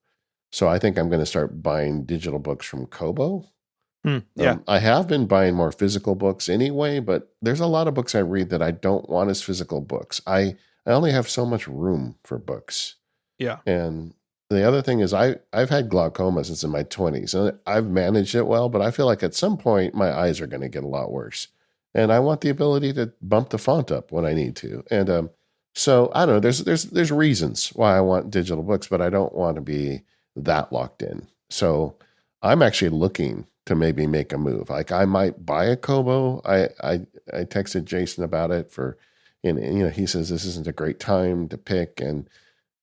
So I think I'm going to start buying digital books from Kobo. I have been buying more physical books anyway, but there's a lot of books I read that I don't want as physical books. I only have so much room for books. Yeah. And the other thing is I've had glaucoma since in my 20s, and I've managed it well, but I feel like at some point my eyes are going to get a lot worse. And I want the ability to bump the font up when I need to. And so I don't know, there's reasons why I want digital books, but I don't want to be that locked in. So I'm actually looking to maybe make a move. Like I might buy a Kobo. I texted Jason about it and he says this isn't a great time to pick, and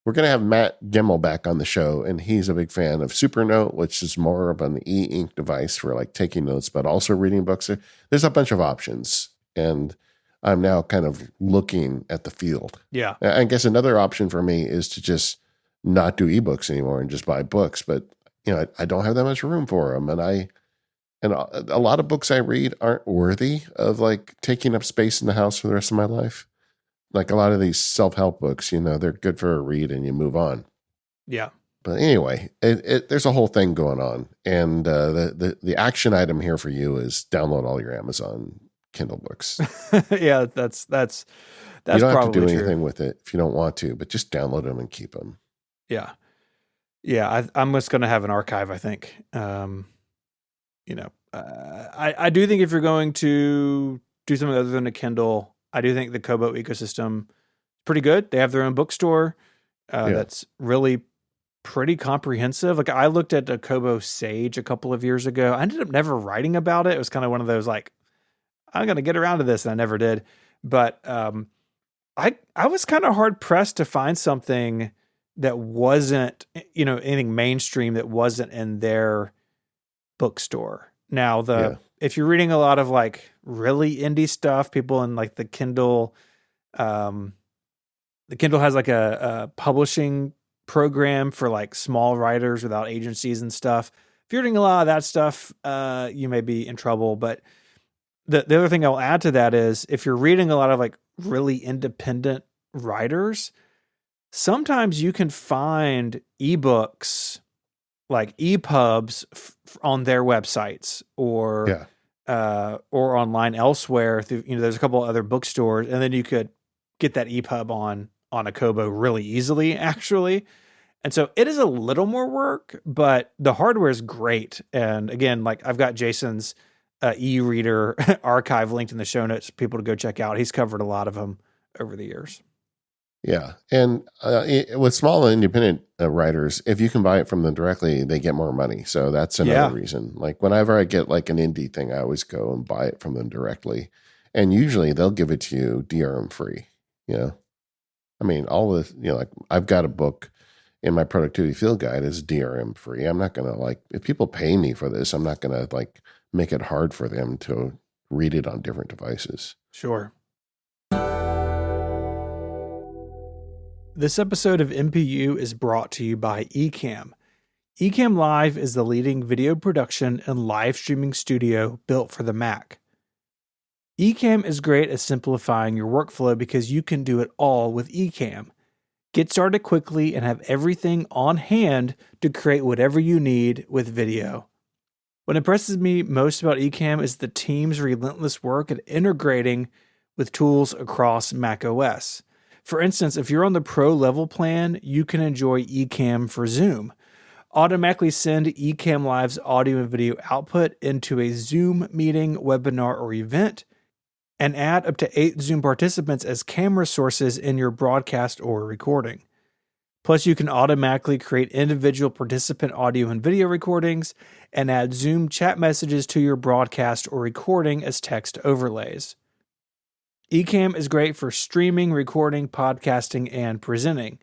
we're going to have Matt Gemmell back on the show, and he's a big fan of Supernote, which is more of an e-ink device for like taking notes, but also reading books. There's a bunch of options, and I'm now kind of looking at the field. Yeah. I guess another option for me is to just not do ebooks anymore and just buy books, but I don't have that much room for them, and a lot of books I read aren't worthy of like taking up space in the house for the rest of my life. Like a lot of these self-help books, they're good for a read and you move on. Yeah. But anyway, there's a whole thing going on. And the action item here for you is download all your Amazon Kindle books. Yeah, that's you don't have to do true. anything with it if you don't want to, but just download them and keep them. Yeah. Yeah, I'm just going to have an archive, I think. I do think if you're going to do something other than a Kindle, I do think the Kobo ecosystem is pretty good. They have their own bookstore that's really pretty comprehensive. Like I looked at a Kobo Sage a couple of years ago. I ended up never writing about it. It was kind of one of those like, I'm going to get around to this, and I never did. But I was kind of hard pressed to find something that wasn't, anything mainstream that wasn't in their bookstore. Now if you're reading a lot of like really indie stuff, people in like the Kindle has like a publishing program for like small writers without agencies and stuff. If you're reading a lot of that stuff, you may be in trouble. But the other thing I'll add to that is if you're reading a lot of like really independent writers, sometimes you can find ebooks like EPUBs on their websites or online elsewhere through, there's a couple other bookstores, and then you could get that EPUB on a Kobo really easily, actually. And so it is a little more work, but the hardware is great. And again, like I've got Jason's e-reader archive linked in the show notes for people to go check out. He's covered a lot of them over the years. Yeah. And with small and independent writers, if you can buy it from them directly, they get more money. So that's another reason. Like whenever I get like an indie thing, I always go and buy it from them directly. And usually they'll give it to you DRM free. I mean, all the, like I've got a book in my productivity field guide is DRM free. I'm not going to if people pay me for this, I'm not going to make it hard for them to read it on different devices. Sure. This episode of MPU is brought to you by Ecamm. Ecamm Live is the leading video production and live streaming studio built for the Mac. Ecamm is great at simplifying your workflow because you can do it all with Ecamm. Get started quickly and have everything on hand to create whatever you need with video. What impresses me most about Ecamm is the team's relentless work at integrating with tools across macOS. For instance, if you're on the pro level plan, you can enjoy Ecamm for Zoom. Automatically send Ecamm Live's audio and video output into a Zoom meeting, webinar, or event, and add up to 8 Zoom participants as camera sources in your broadcast or recording. Plus, you can automatically create individual participant audio and video recordings and add Zoom chat messages to your broadcast or recording as text overlays. Ecamm is great for streaming, recording, podcasting, and presenting.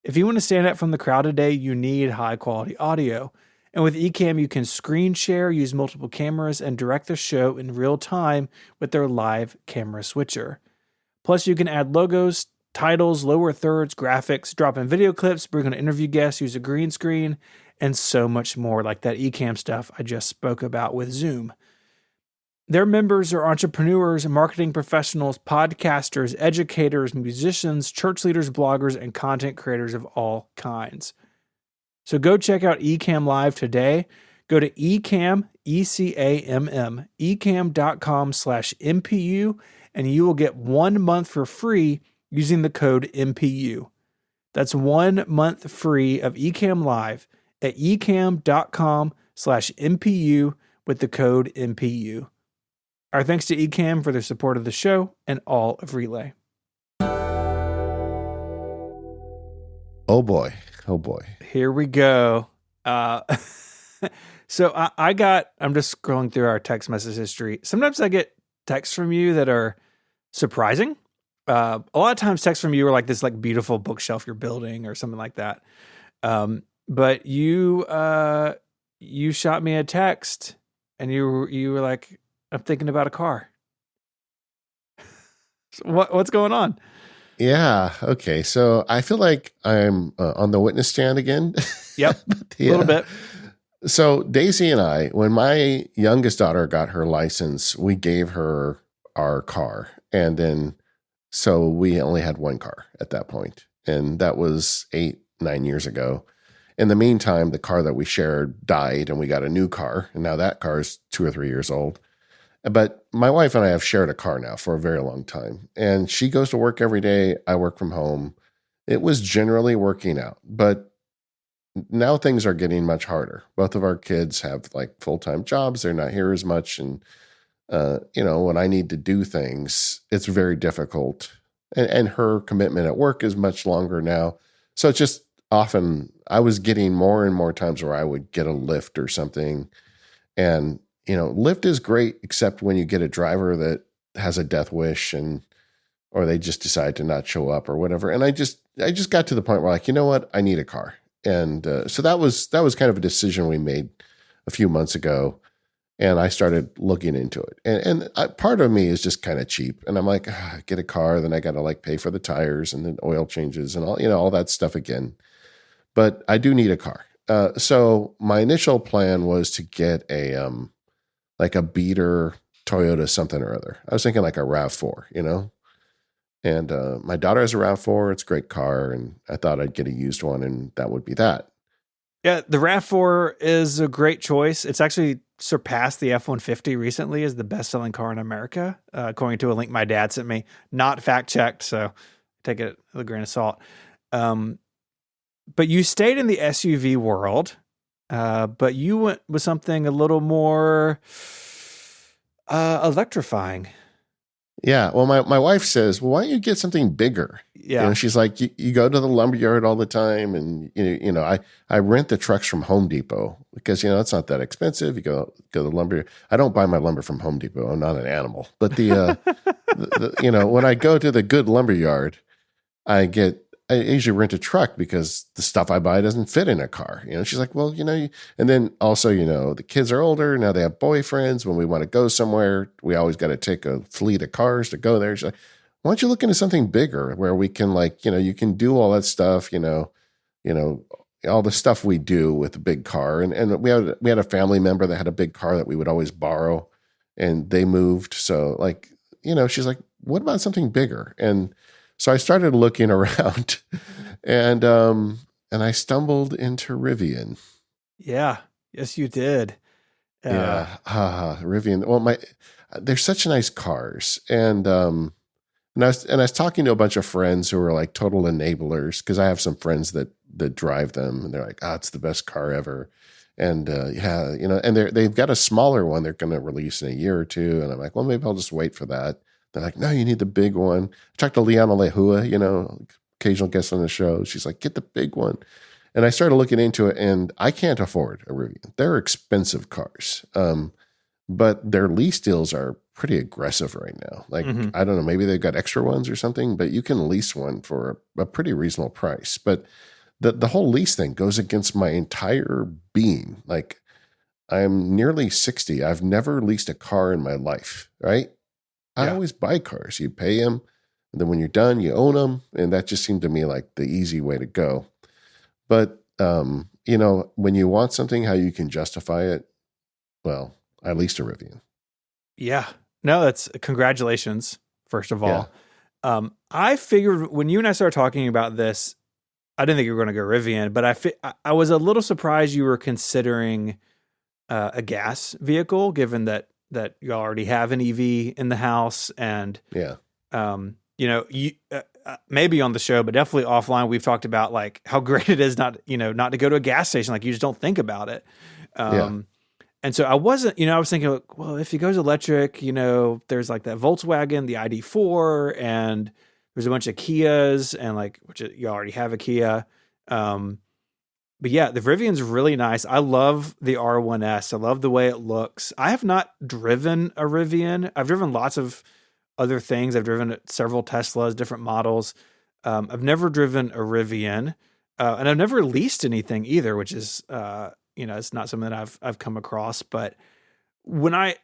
If you want to stand out from the crowd today, you need high-quality audio. And with Ecamm, you can screen share, use multiple cameras, and direct the show in real time with their live camera switcher. Plus, you can add logos, titles, lower thirds, graphics, drop in video clips, bring on interview guests, use a green screen, and so much more like that Ecamm stuff I just spoke about with Zoom. Their members are entrepreneurs, marketing professionals, podcasters, educators, musicians, church leaders, bloggers, and content creators of all kinds. So go check out Ecamm Live today. Go to Ecamm, E-C-A-M-M, ecamm.com/MPU, and you will get 1 month for free using the code MPU. That's 1 month free of Ecamm Live at ecamm.com/MPU with the code MPU. Our thanks to Ecamm for their support of the show and all of Relay. Oh boy. Oh boy. Here we go. So I'm just scrolling through our text message history. Sometimes I get texts from you that are surprising. A lot of times texts from you are like this like beautiful bookshelf you're building or something like that. But you shot me a text and you were like, I'm thinking about a car. So what's going on? Yeah. Okay. So I feel like I'm on the witness stand again. Yep. A little bit. So Daisy and I, when my youngest daughter got her license, we gave her our car. And then, so we only had one car at that point. And that was 8-9 years ago. In the meantime, the car that we shared died and we got a new car. And now that car is 2 or 3 years old. But my wife and I have shared a car now for a very long time. And she goes to work every day. I work from home. It was generally working out. But now things are getting much harder. Both of our kids have like full-time jobs. They're not here as much. And, when I need to do things, it's very difficult. And her commitment at work is much longer now. So it's just often I was getting more and more times where I would get a Lyft or something. And, Lyft is great, except when you get a driver that has a death wish or they just decide to not show up or whatever. And I just got to the point where like, you know what, I need a car. And so that was kind of a decision we made a few months ago, and I started looking into it. And part of me is just kind of cheap, and I'm like, get a car, then I got to like pay for the tires and then oil changes and all that stuff again. But I do need a car. So my initial plan was to get a beater Toyota something or other. I was thinking like a RAV4, And my daughter has a RAV4. It's a great car. And I thought I'd get a used one, and that would be that. Yeah, the RAV4 is a great choice. It's actually surpassed the F-150 recently as the best-selling car in America, according to a link my dad sent me. Not fact-checked, so take it with a grain of salt. But you stayed in the SUV world, but you went with something a little more electrifying. Yeah. Well, my wife says, well, why don't you get something bigger? Yeah. She's like, you go to the lumberyard all the time. And, I rent the trucks from Home Depot because, it's not that expensive. You go to the lumber. I don't buy my lumber from Home Depot. I'm not an animal. But when I go to the good lumberyard, I usually rent a truck because the stuff I buy doesn't fit in a car. She's like, well, and then also, the kids are older. Now they have boyfriends. When we want to go somewhere, we always got to take a fleet of cars to go there. She's like, why don't you look into something bigger where we can you can do all that stuff, all the stuff we do with a big car. And we had a family member that had a big car that we would always borrow, and they moved. So she's like, what about something bigger? And so I started looking around, and I stumbled into Rivian. Yeah. Yes, you did. Rivian. Well, they're such nice cars, and I was talking to a bunch of friends who were like total enablers because I have some friends that drive them, and they're like, it's the best car ever. And and they've got a smaller one they're going to release in a year or two, and I'm like, well, maybe I'll just wait for that. They're like, no, you need the big one. I talked to Liana Lehua, occasional guest on the show. She's like, get the big one. And I started looking into it, and I can't afford a Rivian. They're expensive cars, but their lease deals are pretty aggressive right now. Like, I don't know, maybe they've got extra ones or something, but you can lease one for a pretty reasonable price. But the whole lease thing goes against my entire being. Like, I'm nearly 60. I've never leased a car in my life, right? I always buy cars. You pay them, and then when you're done, you own them. And that just seemed to me like the easy way to go. But, when you want something, how you can justify it, well, I leased a Rivian. Yeah. No, that's congratulations, first of all. Yeah. I figured when you and I started talking about this, I didn't think you were going to go Rivian, but I was a little surprised you were considering a gas vehicle, given that you already have an EV in the house, and you maybe on the show, but definitely offline, we've talked about like how great it is not to go to a gas station. Like you just don't think about it. And so I wasn't, I was thinking, well, if he goes electric, there's like that Volkswagen, the ID4, and there's a bunch of Kias, and like, which you already have a Kia. But yeah, the Rivian's really nice. I love the R1S. I love the way it looks. I have not driven a Rivian. I've driven lots of other things. I've driven several Teslas, different models. I've never driven a Rivian, and I've never leased anything either, which is, it's not something that I've come across. But when I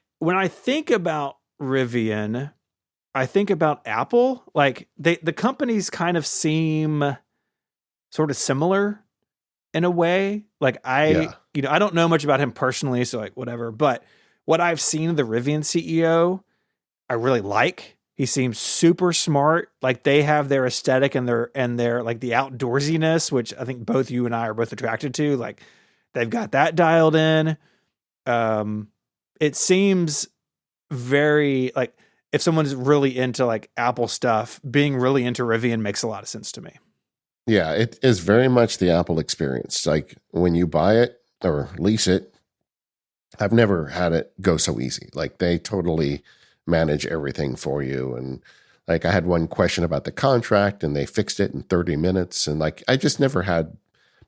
think about Rivian, I think about Apple. Like the companies kind of seem sort of similar in a way. Like I don't know much about him personally, so like whatever. But what I've seen of the Rivian CEO, I really like. He seems super smart. Like they have their aesthetic and their like the outdoorsiness, which I think both you and I are both attracted to. Like they've got that dialed in. It seems very like if someone's really into like Apple stuff, being really into Rivian makes a lot of sense to me. Yeah, it is very much the Apple experience. Like when you buy it or lease it, I've never had it go so easy. Like they totally manage everything for you. And like I had one question about the contract and they fixed it in 30 minutes. And like I just never had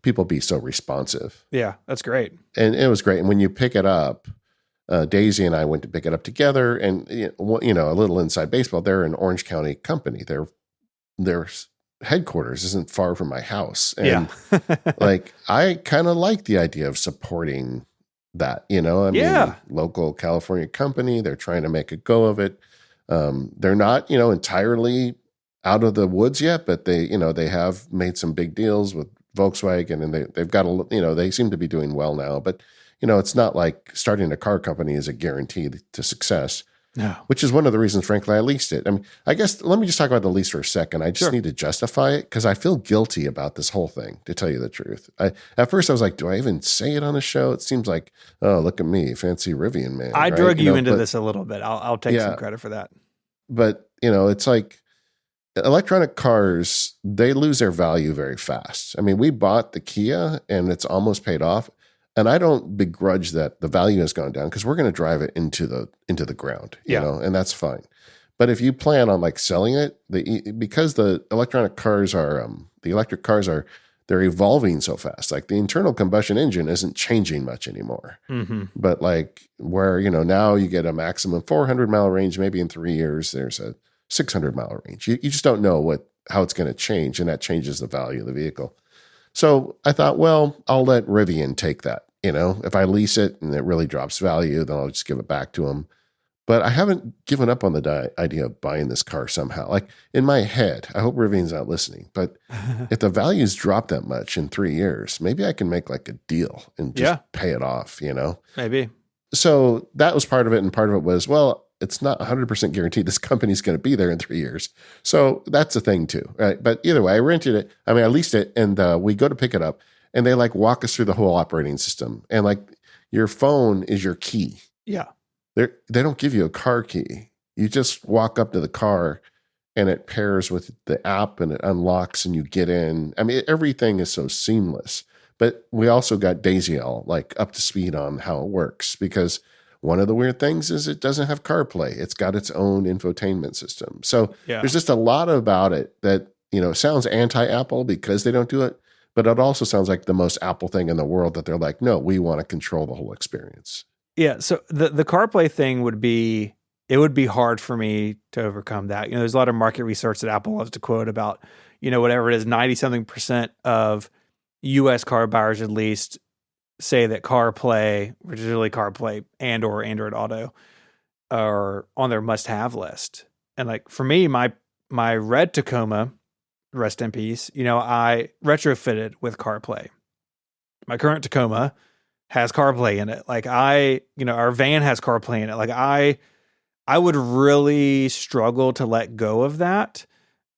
people be so responsive. Yeah, that's great. And it was great. And when you pick it up, Daisy and I went to pick it up together. And, a little inside baseball, they're an Orange County company. Their headquarters isn't far from my house. And like, I kind of like the idea of supporting that, local California company, they're trying to make a go of it. They're not, entirely out of the woods yet, but they have made some big deals with Volkswagen and they've got they seem to be doing well now, but it's not like starting a car company is a guarantee to success. No. Which is one of the reasons, frankly, I leased it. I mean, I guess let me just talk about the lease for a second. I just need to justify it because I feel guilty about this whole thing, to tell you the truth. At first I was like, do I even say it on the show? It seems like, oh, look at me, fancy Rivian man. I drug you into this a little bit. I'll take some credit for that. But, it's like electronic cars, they lose their value very fast. I mean, we bought the Kia and it's almost paid off. And I don't begrudge that the value has gone down because we're going to drive it into the ground, and that's fine. But if you plan on like selling it, because the electric cars are they're evolving so fast. Like the internal combustion engine isn't changing much anymore. Mm-hmm. But like where now you get a maximum 400-mile range, maybe in 3 years there's a 600-mile range. You just don't know how it's going to change, and that changes the value of the vehicle. So I thought, well, I'll let Rivian take that. If I lease it and it really drops value, then I'll just give it back to them. But I haven't given up on the idea of buying this car somehow. Like in my head, I hope Rivian's not listening, but if the values drop that much in 3 years, maybe I can make like a deal and just pay it off, Maybe. So that was part of it. And part of it was, well, it's not 100% guaranteed this company's going to be there in 3 years. So that's a thing too, right? But either way, I leased it and we go to pick it up and they like walk us through the whole operating system. And like your phone is your key. Yeah. They don't give you a car key. You just walk up to the car and it pairs with the app and it unlocks and you get in. I mean, everything is so seamless. But we also got Daisy all like up to speed on how it works because one of the weird things is it doesn't have CarPlay. It's got its own infotainment system. So there's just a lot about it that, sounds anti-Apple because they don't do it, but it also sounds like the most Apple thing in the world that they're like, no, we want to control the whole experience. Yeah. So the CarPlay thing would be hard for me to overcome that. There's a lot of market research that Apple loves to quote about, whatever it is, 90-something% of US car buyers at least say that CarPlay, which is really CarPlay and or Android Auto, are on their must-have list. And like for me, my red Tacoma, rest in peace, I retrofitted with CarPlay. My current Tacoma has CarPlay in it. Like our van has CarPlay in it. Like I would really struggle to let go of that.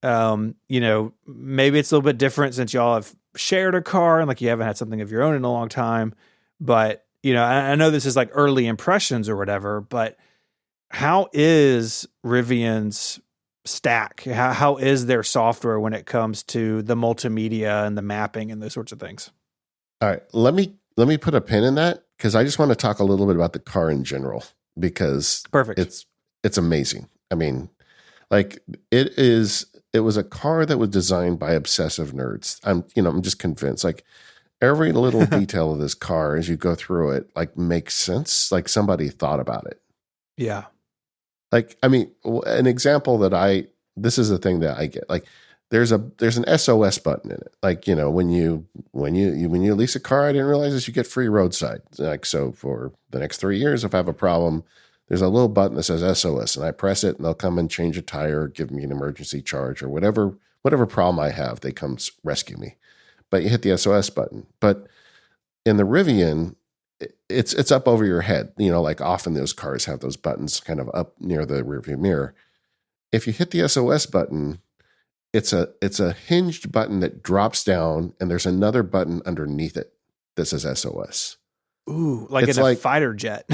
Maybe it's a little bit different since y'all have shared a car and like you haven't had something of your own in a long time. But, I know this is like early impressions or whatever, but how is Rivian's stack? How is their software when it comes to the multimedia and the mapping and those sorts of things? All right, let me put a pin in that because I just want to talk a little bit about the car in general because Perfect. It's amazing. I mean, like it was a car that was designed by obsessive nerds. I'm just convinced. Like every little detail of this car as you go through it, like makes sense. Like somebody thought about it. Yeah. Like, I mean, an example this is the thing that I get. Like, there's an SOS button in it. Like, when you lease a car, I didn't realize this. You get free roadside. Like, so for the next 3 years, if I have a problem, there's a little button that says SOS, and I press it, and they'll come and change a tire, give me an emergency charge, or whatever problem I have, they come rescue me. But you hit the SOS button. But in the Rivian, it's up over your head. Like often those cars have those buttons kind of up near the rearview mirror. If you hit the SOS button, it's a hinged button that drops down, and there's another button underneath it that says SOS. Ooh, like it's in a fighter jet.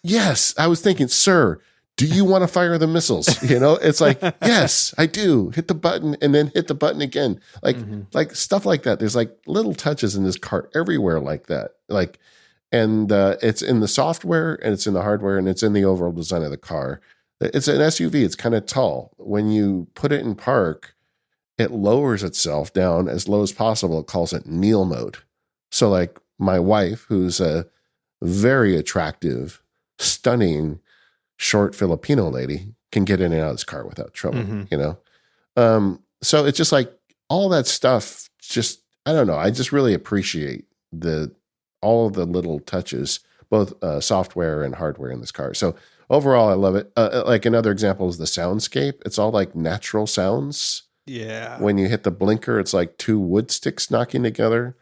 Yes, I was thinking, sir, do you want to fire the missiles? It's like, yes, I do. Hit the button and then hit the button again. Like stuff like that. There's like little touches in this car everywhere like that. Like, and it's in the software and it's in the hardware and it's in the overall design of the car. It's an SUV. It's kind of tall. When you put it in park, it lowers itself down as low as possible. It calls it kneel mode. So like my wife, who's a very attractive, stunning, short Filipino lady, can get in and out of this car without trouble, So it's just like all that stuff, just, I don't know. I just really appreciate all of the little touches, both software and hardware in this car. So overall, I love it. Like another example is the soundscape. It's all like natural sounds. Yeah. When you hit the blinker, it's like two wood sticks knocking together.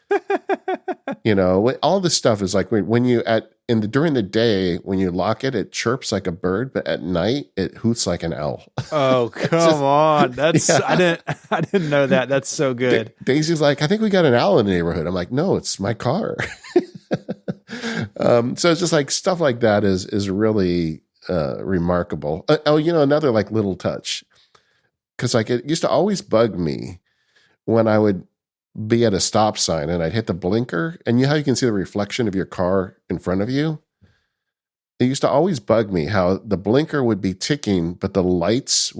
All this stuff is like when you during the day, when you lock it, it chirps like a bird, but at night it hoots like an owl. Oh, come on. That's, yeah. I didn't know that. That's so good. Daisy's like, I think we got an owl in the neighborhood. I'm like, no, it's my car. So it's just like stuff like that is really remarkable. Another like little touch. Cause like it used to always bug me when I would be at a stop sign and I'd hit the blinker, and how you can see the reflection of your car in front of you. It used to always bug me how the blinker would be ticking, but the light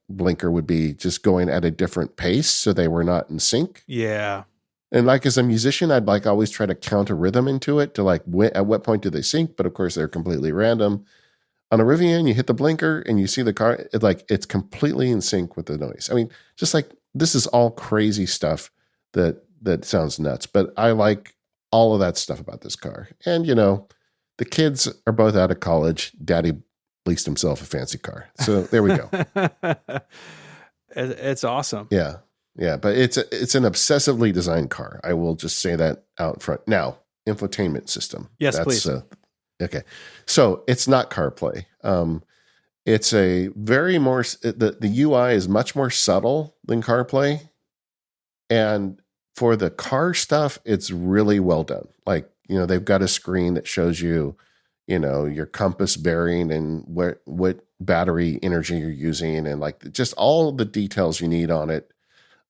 blinker would be just going at a different pace. So they were not in sync. Yeah. And like as a musician, I'd like always try to count a rhythm into it to like at what point do they sync? But of course they're completely random. On a Rivian, you hit the blinker and you see the car, it's completely in sync with the noise. I mean, just like this is all crazy stuff that sounds nuts, but I like all of that stuff about this car. And, the kids are both out of college. Daddy leased himself a fancy car. So there we go. It's awesome. Yeah. Yeah. But it's an obsessively designed car. I will just say that out front. Now, infotainment system. Yes, please. Okay. So it's not CarPlay. It's a very more, the UI is much more subtle than CarPlay. And for the car stuff, it's really well done. Like, they've got a screen that shows you, your compass bearing and what battery energy you're using and like just all the details you need on it.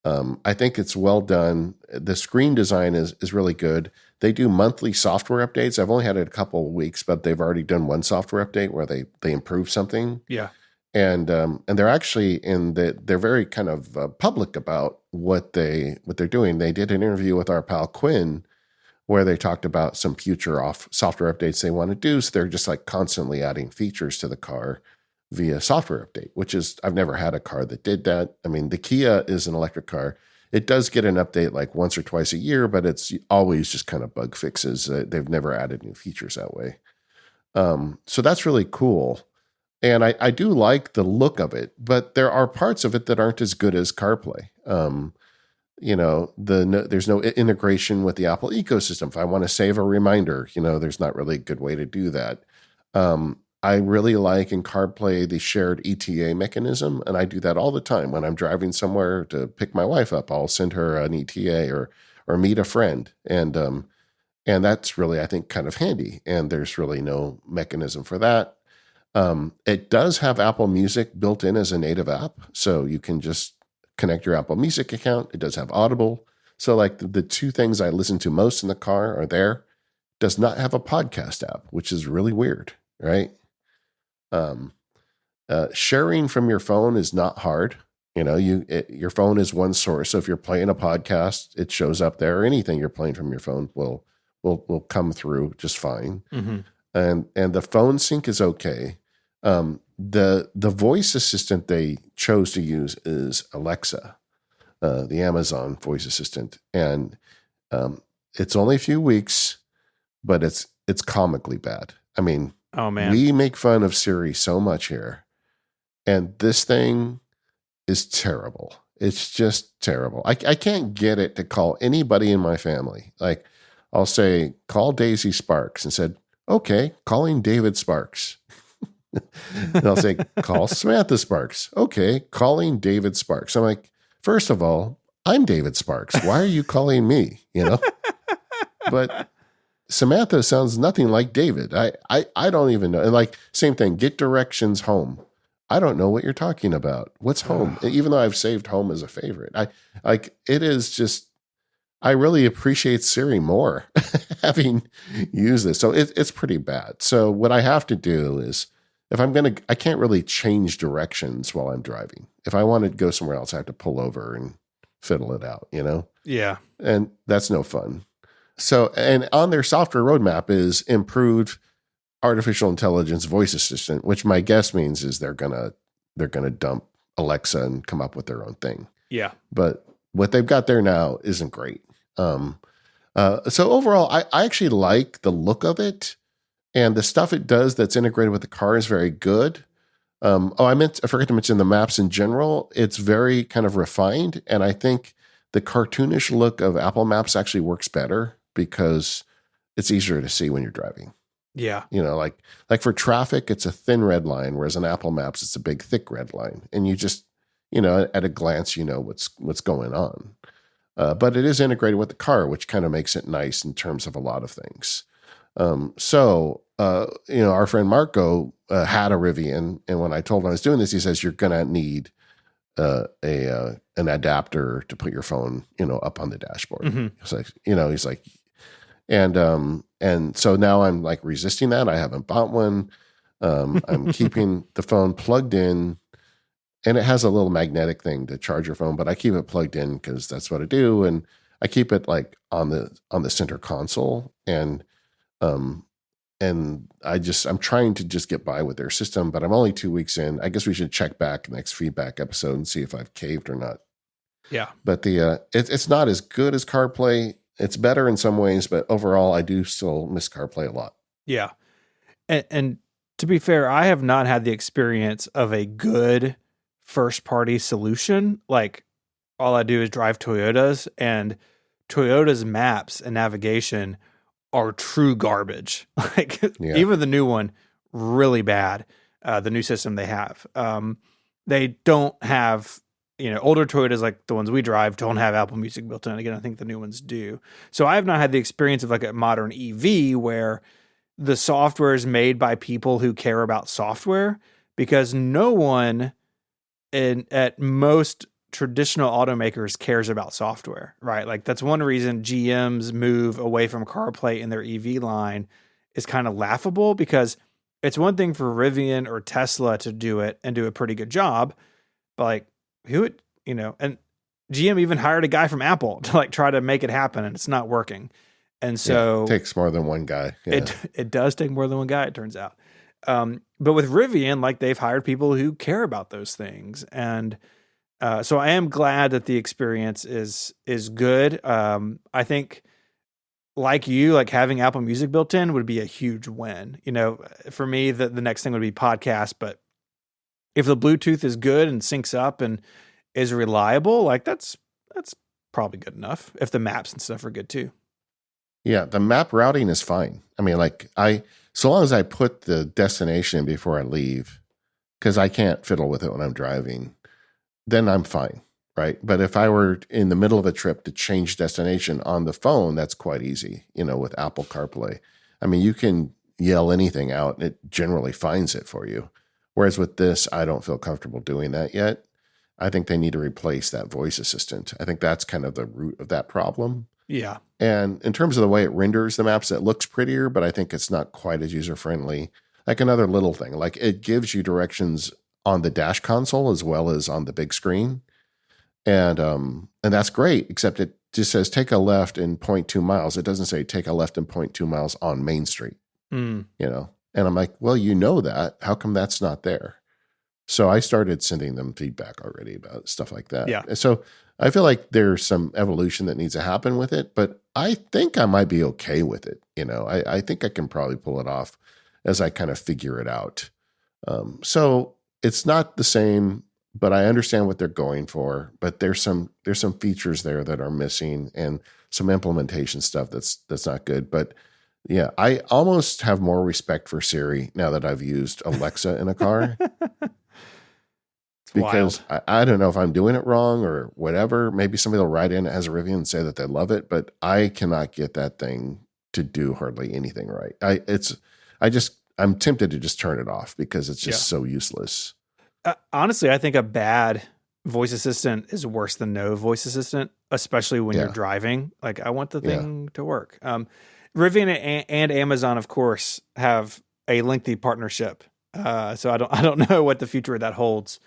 I think it's well done. The screen design is really good. They do monthly software updates. I've only had it a couple of weeks, but they've already done one software update where they improve something. Yeah. And they're actually they're very kind of public about what they're doing. They did an interview with our pal Quinn where they talked about some future software updates they want to do. So they're just like constantly adding features to the car via software update, which is, I've never had a car that did that. I mean, the Kia is an electric car. It does get an update like once or twice a year, but it's always just kind of bug fixes. They've never added new features that way. So that's really cool. And I do like the look of it, but there are parts of it that aren't as good as CarPlay. There's no integration with the Apple ecosystem. If I want to save a reminder, there's not really a good way to do that. I really like in CarPlay the shared ETA mechanism, and I do that all the time. When I'm driving somewhere to pick my wife up, I'll send her an ETA or meet a friend, and that's really, I think, kind of handy. And there's really no mechanism for that. It does have Apple Music built in as a native app, so you can just connect your Apple Music account. It does have Audible. So like the two things I listen to most in the car are there. It does not have a podcast app, which is really weird, right? Sharing from your phone is not hard. Your phone is one source. So if you're playing a podcast, it shows up there. Or anything you're playing from your phone will come through just fine. Mm-hmm. And the phone sync is okay. The voice assistant they chose to use is Alexa, the Amazon voice assistant, and it's only a few weeks, but it's comically bad. I mean, oh man, we make fun of Siri so much here, and this thing is terrible. It's just terrible. I can't get it to call anybody in my family. Like, I'll say, call Daisy Sparks, and said, okay, calling David Sparks. And I'll say, call Samantha Sparks. Okay, calling David Sparks. I'm like, first of all, I'm David Sparks. Why are you calling me? But Samantha sounds nothing like David. I don't even know. And like, same thing, get directions home. I don't know what you're talking about. What's home? Even though I've saved home as a favorite. It is just, I really appreciate Siri more having used this. So it's pretty bad. So what I have to do is, I can't really change directions while I'm driving. If I want to go somewhere else, I have to pull over and fiddle it out, Yeah. And that's no fun. So, and on their software roadmap is improved artificial intelligence voice assistant, which my guess means is they're gonna dump Alexa and come up with their own thing. Yeah. But what they've got there now isn't great. So overall, I actually like the look of it, and the stuff it does that's integrated with the car is very good. I forgot to mention the maps in general. It's very kind of refined, and I think the cartoonish look of Apple Maps actually works better because it's easier to see when you're driving. Yeah. Like for traffic, it's a thin red line, whereas on Apple Maps, it's a big, thick red line. And you just, at a glance, what's going on. But it is integrated with the car, which kind of makes it nice in terms of a lot of things. Our friend Marco had a Rivian, and when I told him I was doing this, he says, you're going to need an adapter to put your phone, up on the dashboard. Mm-hmm. It's like, he's like, and so now I'm like resisting that. I haven't bought one. I'm keeping the phone plugged in, and it has a little magnetic thing to charge your phone, but I keep it plugged in because that's what I do. And I keep it like on the center console, and I'm trying to just get by with their system, but I'm only 2 weeks in. I guess we should check back next feedback episode and see if I've caved or not. Yeah. But it's not as good as CarPlay. It's better in some ways, but overall, I do still miss CarPlay a lot. Yeah. And to be fair, I have not had the experience of a good first-party solution. Like, all I do is drive Toyotas, and Toyota's maps and navigation are true garbage. Like, even the new one, really bad. The new system they have. They don't have... older Toyotas like the ones we drive don't have Apple Music built in. Again, I think the new ones do. So I have not had the experience of like a modern EV where the software is made by people who care about software, because no one at most traditional automakers cares about software, right? Like, that's one reason GM's move away from CarPlay in their EV line is kind of laughable, because it's one thing for Rivian or Tesla to do it and do a pretty good job, but like, who would, and GM even hired a guy from Apple to like try to make it happen, and it's not working. And so it takes more than one guy. Yeah. It does take more than one guy, it turns out. But with Rivian, like, they've hired people who care about those things. And so I am glad that the experience is good. I think, like you, like having Apple Music built in would be a huge win. For me, the next thing would be podcast, but if the Bluetooth is good and syncs up and is reliable, like that's probably good enough. If the maps and stuff are good too. Yeah, the map routing is fine. I mean, like so long as I put the destination before I leave, because I can't fiddle with it when I'm driving, then I'm fine, right? But if I were in the middle of a trip to change destination on the phone, that's quite easy, with Apple CarPlay. I mean, you can yell anything out, and it generally finds it for you. Whereas with this, I don't feel comfortable doing that yet. I think they need to replace that voice assistant. I think that's kind of the root of that problem. Yeah. And in terms of the way it renders the maps, it looks prettier, but I think it's not quite as user friendly. Like another little thing, like it gives you directions on the dash console as well as on the big screen. And that's great, except it just says take a left in 0.2 miles. It doesn't say take a left in 0.2 miles on Main Street, you know? And I'm like, well, you know that. How come that's not there? So I started sending them feedback already about stuff like that. Yeah. So I feel like there's some evolution that needs to happen with it, but I think I might be okay with it. You know, I think I can probably pull it off as I kind of figure it out. So it's not the same, but I understand what they're going for. But there's some features there that are missing and some implementation stuff that's not good. But yeah, I almost have more respect for Siri now that I've used Alexa in a car. Because I don't know if I'm doing it wrong or whatever. Maybe somebody will write in as a review and say that they love it, but I cannot get that thing to do hardly anything right. I'm tempted to just turn it off because it's just so useless. Honestly, I think a bad voice assistant is worse than no voice assistant, especially when you're driving. Like, I want the thing to work. Rivian and Amazon, of course, have a lengthy partnership. So I don't know what the future of that holds.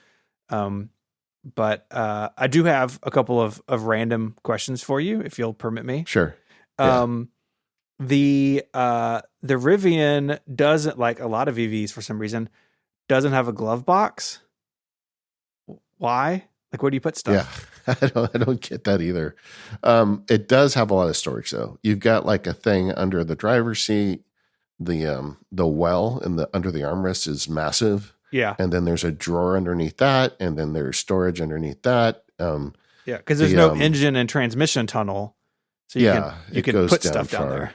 But I do have a couple of random questions for you, if you'll permit me. Sure. The Rivian doesn't, like a lot of EVs for some reason, doesn't have a glove box. Why? Like, where do you put stuff? Yeah, I don't get that either. It does have a lot of storage though. You've got like a thing under the driver's seat. The well under the armrest is massive. Yeah. And then there's a drawer underneath that, and then there's storage underneath that. Because there's no engine and transmission tunnel. So you can put stuff down there.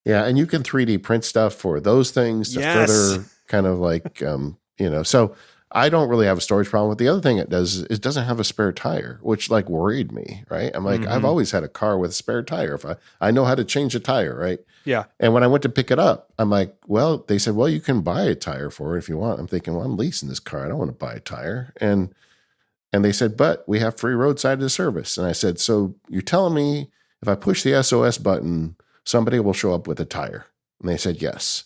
Yeah, and you can 3D print stuff for those things to further kind of like, so I don't really have a storage problem. But the other thing it does is it doesn't have a spare tire, which like worried me, right? I'm like, I've always had a car with a spare tire. If I know how to change a tire, right? Yeah. And when I went to pick it up, I'm like, well, they said, well, you can buy a tire for it if you want. I'm thinking, well, I'm leasing this car. I don't want to buy a tire. And they said, but we have free roadside service. And I said, so you're telling me if I push the SOS button, somebody will show up with a tire? And they said, yes.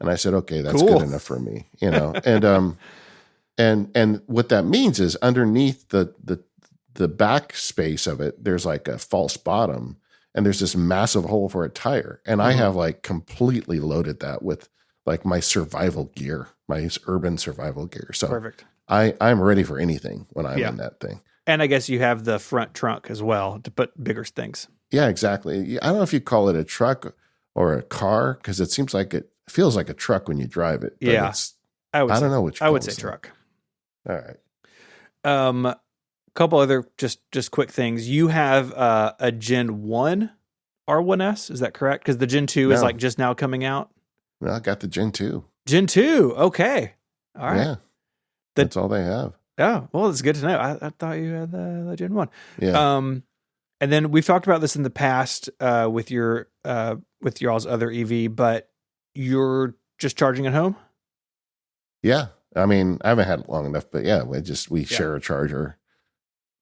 And I said, okay, that's good enough for me, And what that means is underneath the back space of it, there's like a false bottom, and there's this massive hole for a tire. And I have like completely loaded that with like my survival gear, my urban survival gear. So perfect. I'm ready for anything when I'm in that thing. And I guess you have the front trunk as well to put bigger things. Yeah, exactly. I don't know if you call it a truck or a car, because it seems like it feels like a truck when you drive it. But I don't know which. I would say truck. All right. Couple other just quick things. You have a Gen 1 R1S, is that correct? Because the Gen 2 is like just now coming out. No, I got the Gen 2. Gen 2, okay. All right. Yeah, that's all they have. Oh, well, it's good to know. I thought you had the Gen 1. Yeah. And then we've talked about this in the past with y'all's other EV, but you're just charging at home? Yeah. I mean, I haven't had it long enough, but yeah, we share a charger.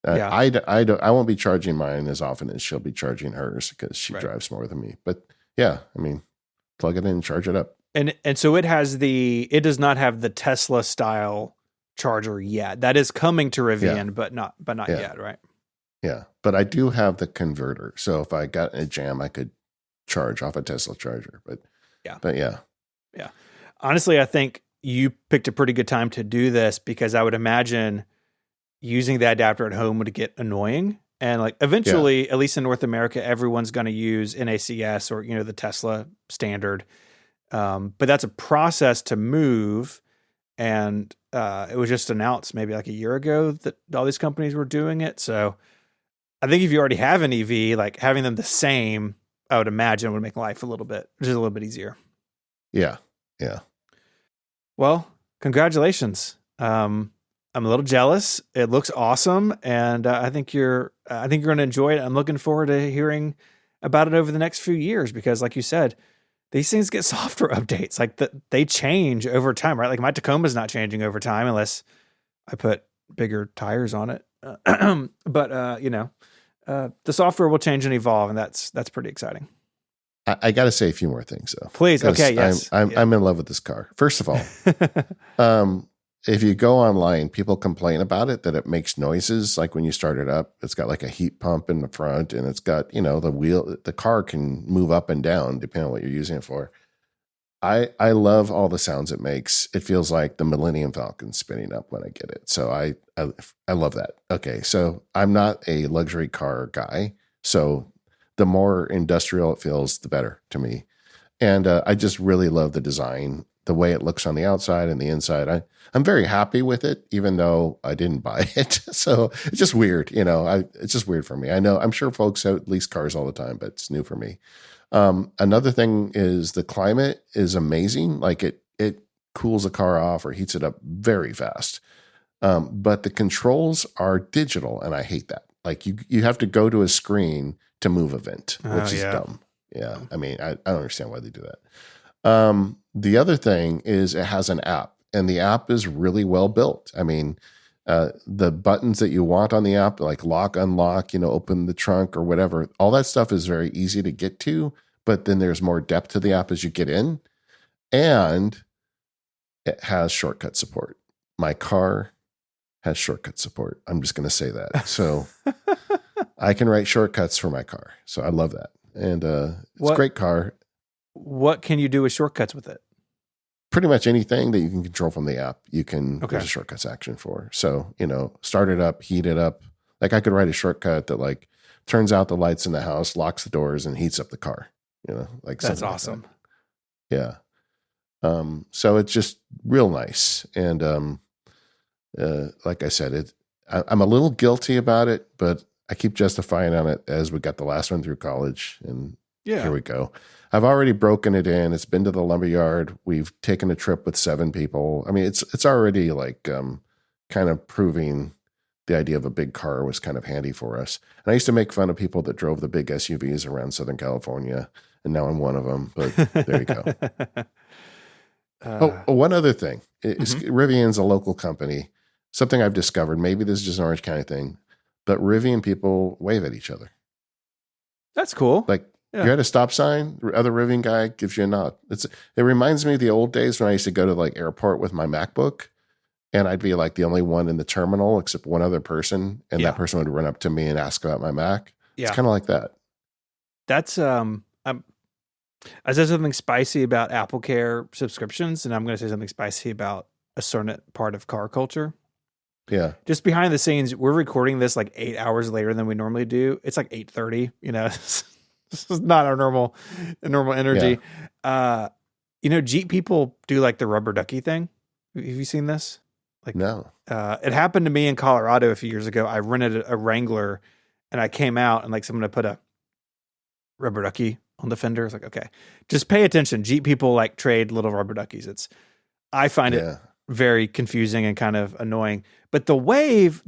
I won't be charging mine as often as she'll be charging hers because she drives more than me. But yeah, I mean, plug it in and charge it up. And so it does not have the Tesla style charger yet. That is coming to Rivian, but not yet, right? Yeah, but I do have the converter. So if I got in a jam, I could charge off a Tesla charger. But yeah. Honestly, I think you picked a pretty good time to do this, because I would imagine using the adapter at home would get annoying. And like eventually, at least in North America, everyone's going to use NACS or, the Tesla standard. But that's a process to move. And it was just announced maybe like a year ago that all these companies were doing it. So I think if you already have an EV, like having them the same, I would imagine would make life a little bit easier. Yeah. Yeah. Well, congratulations. I'm a little jealous. It looks awesome. And I think you're going to enjoy it. I'm looking forward to hearing about it over the next few years, because like you said, these things get software updates. Like they change over time, right? Like my Tacoma's not changing over time unless I put bigger tires on it. But the software will change and evolve, and that's pretty exciting. I got to say a few more things though. Please. Okay. Yes. I'm in love with this car. First of all, if you go online, people complain about it, that it makes noises. Like when you start it up, it's got like a heat pump in the front, and it's got, the car can move up and down depending on what you're using it for. I love all the sounds it makes. It feels like the Millennium Falcon spinning up when I get it. So I love that. Okay. So I'm not a luxury car guy. So the more industrial it feels, the better to me. And I just really love the design, the way it looks on the outside and the inside. I'm very happy with it, even though I didn't buy it. So it's just weird. It's just weird for me. I know, I'm sure folks lease cars all the time, but it's new for me. Another thing is the climate is amazing. Like it cools a car off or heats it up very fast. But the controls are digital, and I hate that. Like you have to go to a screen to move a vent, which is dumb. Yeah. I mean, I don't understand why they do that. The other thing is it has an app, and the app is really well built. I mean, the buttons that you want on the app, like lock, unlock, open the trunk or whatever, all that stuff is very easy to get to, but then there's more depth to the app as you get in, and it has shortcut support. My car has shortcut support. I'm just going to say that. So I can write shortcuts for my car. So I love that. And it's a great car. What can you do with shortcuts with it? Pretty much anything that you can control from the app, there's a shortcuts action for. So, start it up, heat it up. Like I could write a shortcut that like turns out the lights in the house, locks the doors, and heats up the car. Like that's awesome. Like that. Yeah. So it's just real nice. And like I said, I'm a little guilty about it, but I keep justifying on it as we got the last one through college, and here we go. I've already broken it in. It's been to the lumberyard. We've taken a trip with 7 people. I mean, it's already like kind of proving the idea of a big car was kind of handy for us. And I used to make fun of people that drove the big SUVs around Southern California, and now I'm one of them. But there you go. One other thing. Rivian's a local company. Something I've discovered, maybe this is just an Orange County thing, but Rivian people wave at each other. That's cool. Like you're at a stop sign, the other Rivian guy gives you a nod. It reminds me of the old days when I used to go to like airport with my MacBook, and I'd be like the only one in the terminal except one other person, and that person would run up to me and ask about my Mac. It's kind of like that. That's I said something spicy about AppleCare subscriptions, and I'm going to say something spicy about a certain part of car culture. Yeah. Just behind the scenes, we're recording this like 8 hours later than we normally do. It's like 8:30, This is not our normal energy. Yeah. Jeep people do like the rubber ducky thing. Have you seen this? Like no. It happened to me in Colorado a few years ago. I rented a Wrangler, and I came out and like someone to put a rubber ducky on the fender. It's like, okay, just pay attention. Jeep people like trade little rubber duckies. I find it very confusing and kind of annoying. But the wave's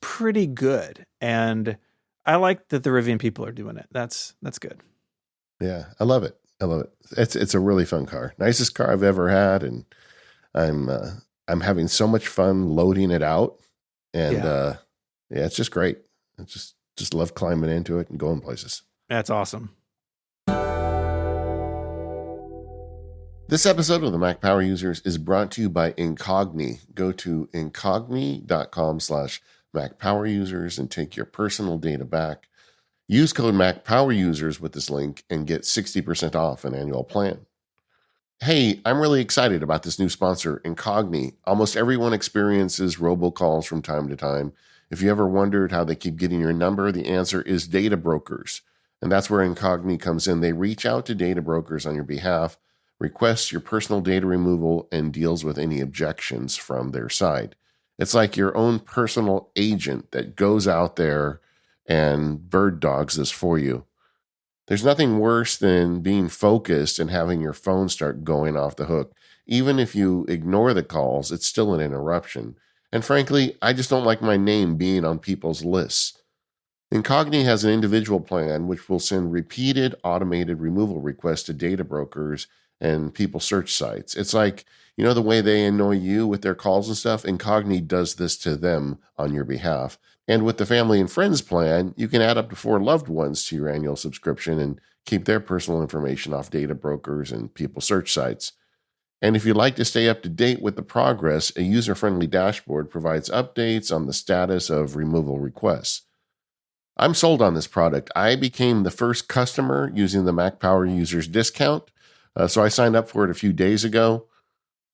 pretty good, and I like that the Rivian people are doing it. That's good. Yeah, I love it. It's a really fun car. Nicest car I've ever had, and I'm having so much fun loading it out. And it's just great. I just love climbing into it and going places. That's awesome. This episode of the Mac Power Users is brought to you by Incogni. Go to incogni.com/MacPowerUsers and take your personal data back. Use code MacPowerUsers with this link and get 60% off an annual plan. Hey, I'm really excited about this new sponsor, Incogni. Almost everyone experiences robocalls from time to time. If you ever wondered how they keep getting your number, the answer is data brokers. And that's where Incogni comes in. They reach out to data brokers on your behalf, requests your personal data removal, and deals with any objections from their side. It's like your own personal agent that goes out there and bird dogs this for you. There's nothing worse than being focused and having your phone start going off the hook. Even if you ignore the calls, it's still an interruption. And frankly, I just don't like my name being on people's lists. Incogni has an individual plan which will send repeated automated removal requests to data brokers and people search sites. It's like, the way they annoy you with their calls and stuff, Incogni does this to them on your behalf. And with the family and friends plan, you can add up to 4 loved ones to your annual subscription and keep their personal information off data brokers and people search sites. And if you'd like to stay up to date with the progress, a user-friendly dashboard provides updates on the status of removal requests. I'm sold on this product. I became the first customer using the Mac Power Users discount. So I signed up for it a few days ago.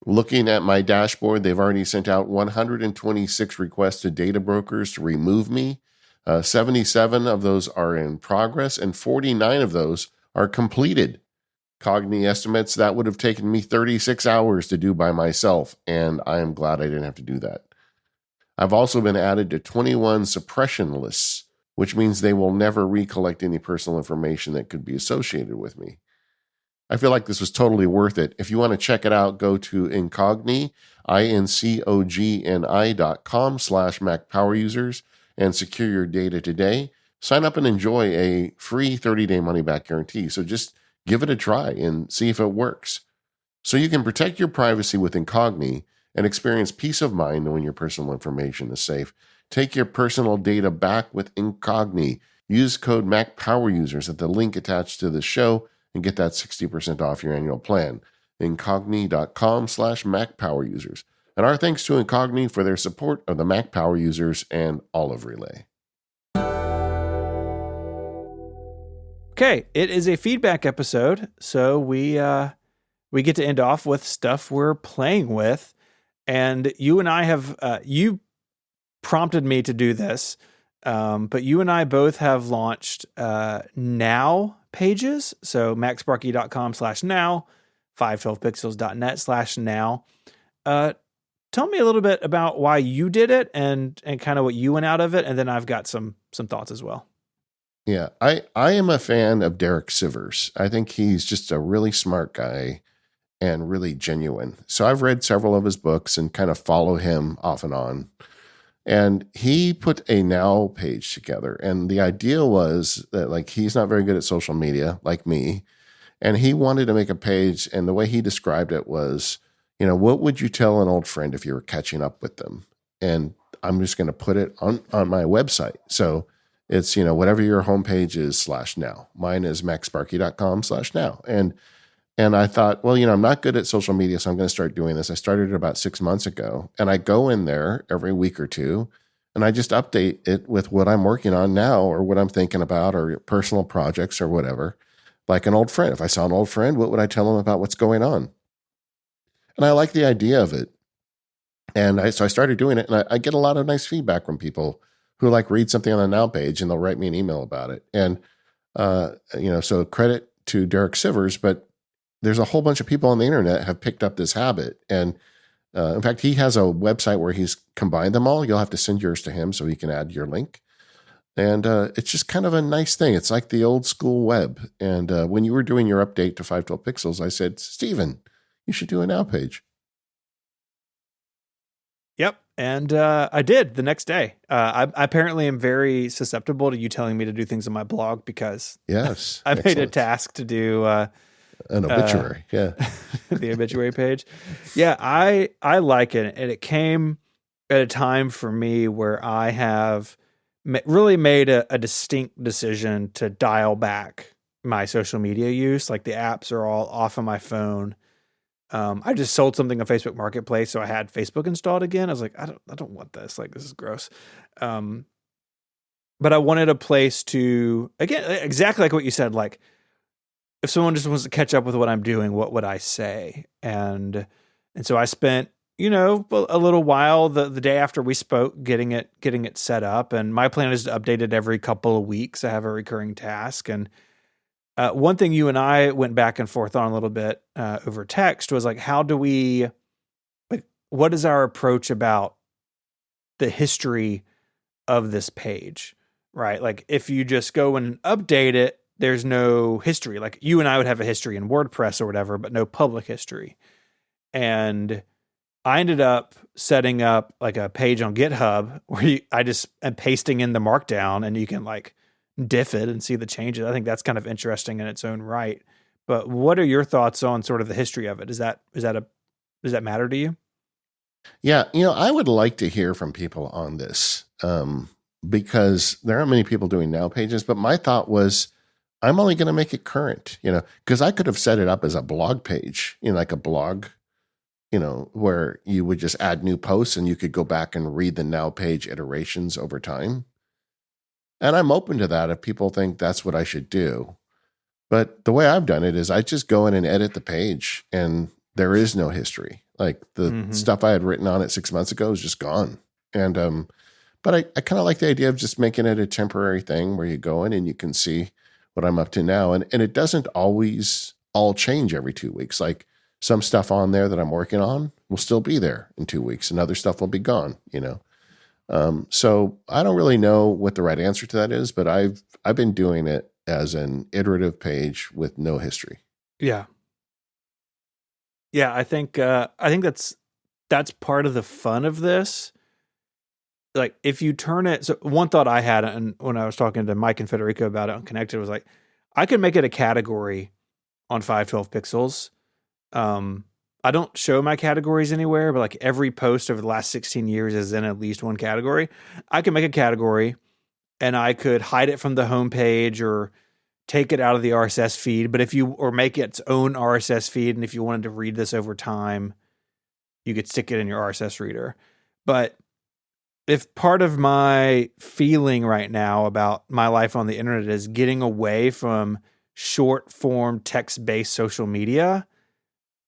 Looking at my dashboard, they've already sent out 126 requests to data brokers to remove me. 77 of those are in progress, and 49 of those are completed. Cogni estimates that would have taken me 36 hours to do by myself, and I am glad I didn't have to do that. I've also been added to 21 suppression lists, which means they will never recollect any personal information that could be associated with me. I feel like this was totally worth it. If you want to check it out, go to Incogni, incogni.com/Mac Power Users and secure your data today. Sign up and enjoy a free 30-day money-back guarantee. So just give it a try and see if it works. So you can protect your privacy with Incogni and experience peace of mind knowing your personal information is safe. Take your personal data back with Incogni. Use code Mac Power Users at the link attached to the show and get that 60% off your annual plan. Incogni.com/Mac Power Users. And our thanks to Incogni for their support of the Mac Power Users and Olive Relay. Okay, it is a feedback episode, so we get to end off with stuff we're playing with. And you and I have, you prompted me to do this, but you and I both have launched Now pages. So macsparky.com/now, 512pixels.net/now. Tell me a little bit about why you did it and kind of what you went out of it. And then I've got some thoughts as well. Yeah, I am a fan of Derek Sivers. I think he's just a really smart guy and really genuine. So I've read several of his books and kind of follow him off and on. And he put a Now page together. And the idea was that he's not very good at social media like me. And he wanted to make a page. And the way he described it was, what would you tell an old friend if you were catching up with them? And I'm just going to put it on my website. So it's, whatever your homepage is /now. Mine is macsparky.com/now. And I thought, well, I'm not good at social media, so I'm going to start doing this. I started it about 6 months ago, and I go in there every week or two, and I just update it with what I'm working on now or what I'm thinking about or personal projects or whatever, like an old friend. If I saw an old friend, what would I tell them about what's going on? And I like the idea of it. And so I started doing it, and I get a lot of nice feedback from people who read something on the Now page, and they'll write me an email about it. And, so credit to Derek Sivers, but there's a whole bunch of people on the internet have picked up this habit. And in fact, he has a website where he's combined them all. You'll have to send yours to him so he can add your link. And it's just kind of a nice thing. It's like the old school web. And when you were doing your update to 512 pixels, I said, Stephen, you should do a Now page. Yep. And I did the next day. I apparently am very susceptible to you telling me to do things on my blog because yes, I made a task to do an obituary. The obituary page. Yeah, I like it. And it came at a time for me where I have really made a distinct decision to dial back my social media use. Like the apps are all off of my phone. I just sold something on Facebook Marketplace, so I had Facebook installed again. I was like, I don't want this. This is gross. But I wanted a place to, again, exactly like what you said, if someone just wants to catch up with what I'm doing, what would I say? And so I spent, a little while the day after we spoke getting it set up. And my plan is to update it every couple of weeks. I have a recurring task. And one thing you and I went back and forth on a little bit over text was how do we, what is our approach about the history of this page, right? If you just go and update it, there's no history. You and I would have a history in WordPress or whatever, but no public history. And I ended up setting up like a page on GitHub where I just am pasting in the markdown and you can like diff it and see the changes. I think that's kind of interesting in its own right. But what are your thoughts on sort of the history of it? Does that matter to you? Yeah, I would like to hear from people on this because there aren't many people doing now pages. But my thought was, I'm only going to make it current, because I could have set it up as a blog page, like a blog, where you would just add new posts and you could go back and read the now page iterations over time. And I'm open to that if people think that's what I should do. But the way I've done it is I just go in and edit the page and there is no history. Like the stuff I had written on it 6 months ago is just gone. And, but I kind of like the idea of just making it a temporary thing where you go in and you can see what I'm up to now. And it doesn't always all change every 2 weeks. Like some stuff on there that I'm working on will still be there in 2 weeks and other stuff will be gone, So I don't really know what the right answer to that is, but I've been doing it as an iterative page with no history. Yeah. Yeah, I think that's part of the fun of this. Like if you turn it, so one thought I had, and when I was talking to Mike and Federico about it on Connected, was like, I could make it a category on 512 Pixels. I don't show my categories anywhere, but like every post over the last 16 years is in at least one category. I can make a category and I could hide it from the homepage or take it out of the RSS feed. But or make its own RSS feed. And if you wanted to read this over time, you could stick it in your RSS reader. But if part of my feeling right now about my life on the internet is getting away from short form text-based social media,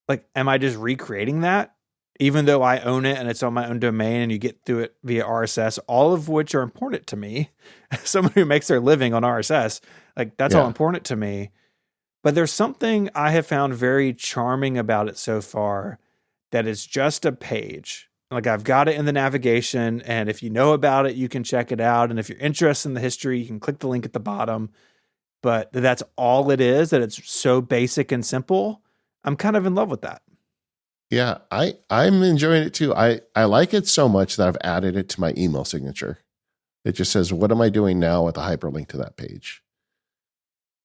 like, am I just recreating that? Even though I own it and it's on my own domain and you get through it via RSS, all of which are important to me. Someone who makes their living on RSS, like that's all important to me. But there's something I have found very charming about it so far, that it's just a page. Like I've got it in the navigation, and if you know about it, you can check it out. And if you're interested in the history, you can click the link at the bottom. But that's all it is, that it's so basic and simple. I'm kind of in love with that. Yeah, I'm enjoying it too. I like it so much that I've added it to my email signature. It just says, what am I doing now, with a hyperlink to that page.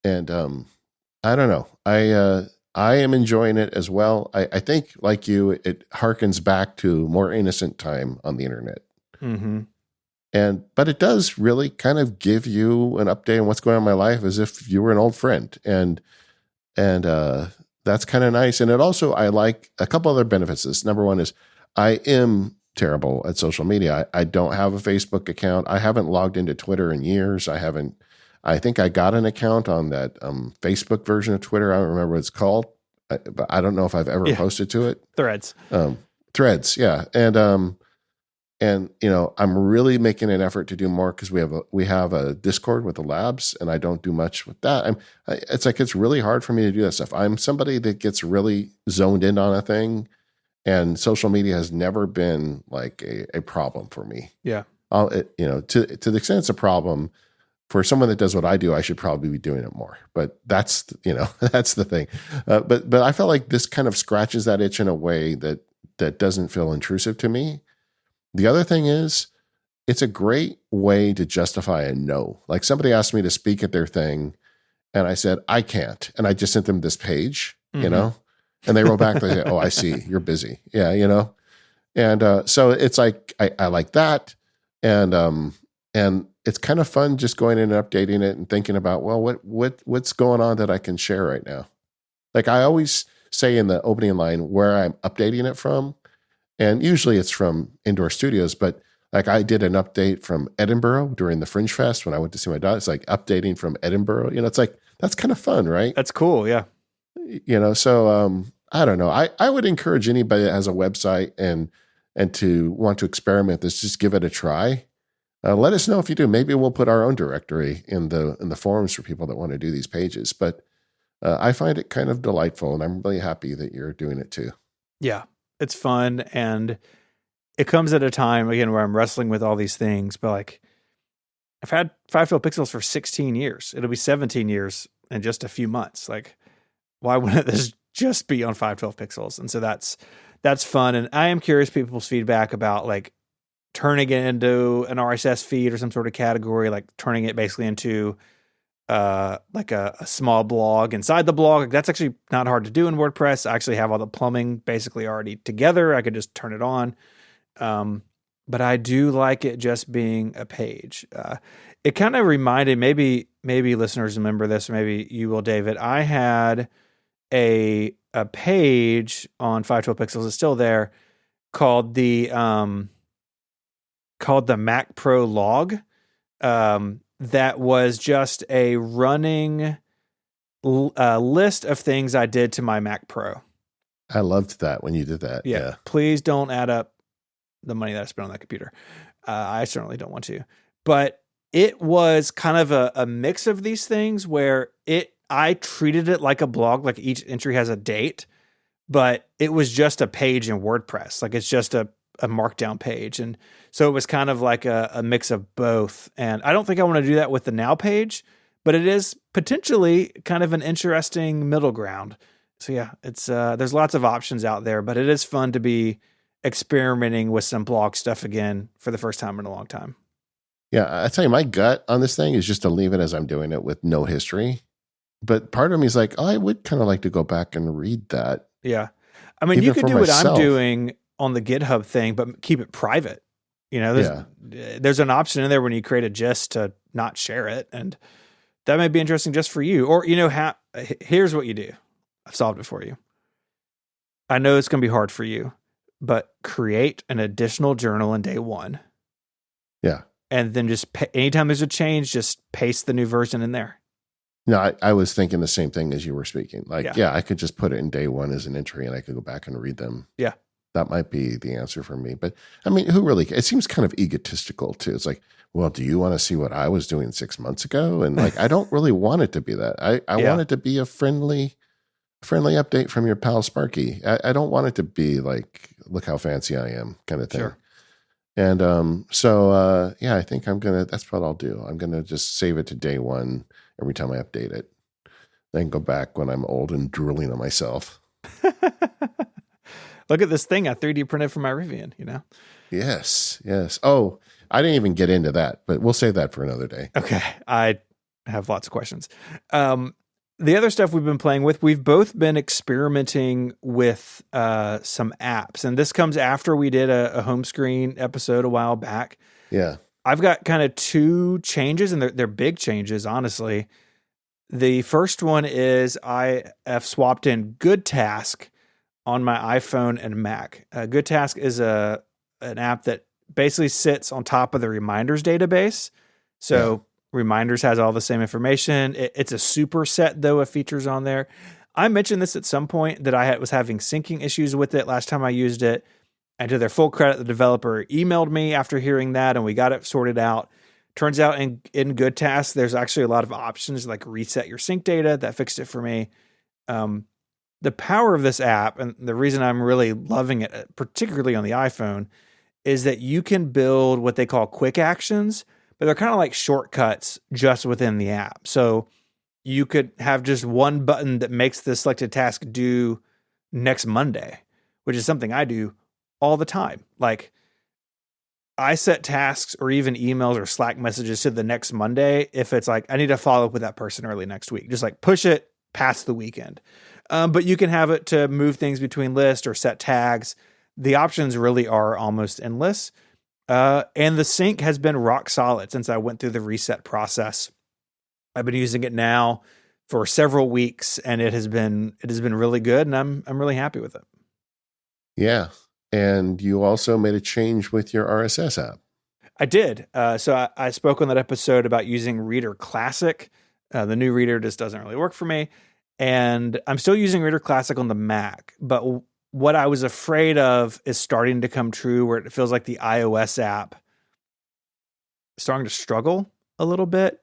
And I don't know. I am enjoying it as well. I think, like you, it harkens back to more innocent time on the internet. Mm-hmm. But it does really kind of give you an update on what's going on in my life as if you were an old friend. And that's kind of nice. And it also, I like a couple other benefits of this. Number one is I am terrible at social media. I don't have a Facebook account. I haven't logged into Twitter in years. I think I got an account on that Facebook version of Twitter. I don't remember what it's called, but I don't know if I've ever posted to it. Threads. Threads, yeah. And I'm really making an effort to do more because we have a Discord with the labs, and I don't do much with that. It's really hard for me to do that stuff. I'm somebody that gets really zoned in on a thing, and social media has never been like a problem for me. Yeah. To the extent it's a problem for someone that does what I do, I should probably be doing it more. But that's that's the thing. But I felt like this kind of scratches that itch in a way that doesn't feel intrusive to me. The other thing is, it's a great way to justify a no. Like somebody asked me to speak at their thing, and I said, I can't. And I just sent them this page, and they wrote back, they said, oh, I see, you're busy. Yeah, And so it's like, I like that. And it's kind of fun just going in and updating it and thinking about, well, what's going on that I can share right now? Like I always say in the opening line where I'm updating it from. And usually it's from Indoor Studios, but like I did an update from Edinburgh during the Fringe Fest when I went to see my daughter. It's like updating from Edinburgh. It's like, that's kind of fun, right? That's cool. Yeah. So I don't know. I would encourage anybody that has a website and to want to experiment this, just give it a try. Let us know if you do. Maybe we'll put our own directory in the forums for people that want to do these pages. But I find it kind of delightful, and I'm really happy that you're doing it too. Yeah. It's fun, and it comes at a time, again, where I'm wrestling with all these things, but like I've had 512 Pixels for 16 years. It'll be 17 years in just a few months. Like, why wouldn't this just be on 512 Pixels? And so that's that's fun. And I am curious people's feedback about like turning it into an RSS feed or some sort of category, like turning it basically into like a small blog inside the blog. Like, that's actually not hard to do in WordPress. I actually have all the plumbing basically already together. I could just turn it on. But I do like it just being a page. It kind of reminded, maybe listeners remember this, or maybe you will, David. I had a page on 512 Pixels, it's still there, called the Mac Pro log. That was just a running list of things I did to my Mac Pro. I loved that when you did that. Yeah. Please don't add up the money that I spent on that computer. I certainly don't want to. But it was kind of a mix of these things where I treated it like a blog, like each entry has a date, but it was just a page in WordPress. Like it's just a markdown page. And so it was kind of like a mix of both. And I don't think I want to do that with the Now page, but it is potentially kind of an interesting middle ground. So yeah, it's there's lots of options out there, but it is fun to be experimenting with some blog stuff again for the first time in a long time. Yeah, I tell you, my gut on this thing is just to leave it as I'm doing it with no history. But part of me is like, oh, I would kind of like to go back and read that. Yeah. I mean, you could do what I'm doing on the GitHub thing, but keep it private. You know, there's an option in there when you create a gist to not share it. And that may be interesting just for you. Or, you know, here's what you do. I've solved it for you. I know it's going to be hard for you, but create an additional journal in day one. Yeah. And then just anytime there's a change, just paste the new version in there. No, I was thinking the same thing as you were speaking. Like, yeah, I could just put it in day one as an entry and I could go back and read them. Yeah. That might be the answer for me. But I mean, who really, it seems kind of egotistical too. It's like, well, do you want to see what I was doing 6 months ago? And like, I don't really want it to be that. I want it to be a friendly update from your pal Sparky. I don't want it to be like, look how fancy I am kind of thing. Sure. And yeah, I think that's what I'll do. I'm going to just save it to day one every time I update it. Then go back when I'm old and drooling on myself. Look at this thing I 3D printed for my Rivian, you know? Yes. Oh, I didn't even get into that, but we'll save that for another day. Okay. I have lots of questions. The other stuff we've been playing with, we've both been experimenting with some apps. And this comes after we did a home screen episode a while back. Yeah. I've got kind of two changes, and they're big changes, honestly. The first one is I have swapped in GoodTask on my iPhone and Mac. GoodTask is an app that basically sits on top of the Reminders database. So Reminders has all the same information. It's a superset, though, of features on there. I mentioned this at some point that I was having syncing issues with it last time I used it. And to their full credit, the developer emailed me after hearing that, and we got it sorted out. Turns out in GoodTask, there's actually a lot of options like reset your sync data. That fixed it for me. The power of this app, and the reason I'm really loving it, particularly on the iPhone, is that you can build what they call quick actions, but they're kind of like shortcuts just within the app. So you could have just one button that makes the selected task due next Monday, which is something I do all the time. Like, I set tasks or even emails or Slack messages to the next Monday if it's like, I need to follow up with that person early next week. Just like push it past the weekend. But you can have it to move things between lists or set tags. The options really are almost endless. And the sync has been rock solid since I went through the reset process. I've been using it now for several weeks, and it has been really good, and I'm really happy with it. Yeah. And you also made a change with your RSS app. I did. So I spoke on that episode about using Reader Classic. The new Reader just doesn't really work for me. And I'm still using Reader Classic on the Mac. But what I was afraid of is starting to come true, where it feels like the iOS app is starting to struggle a little bit.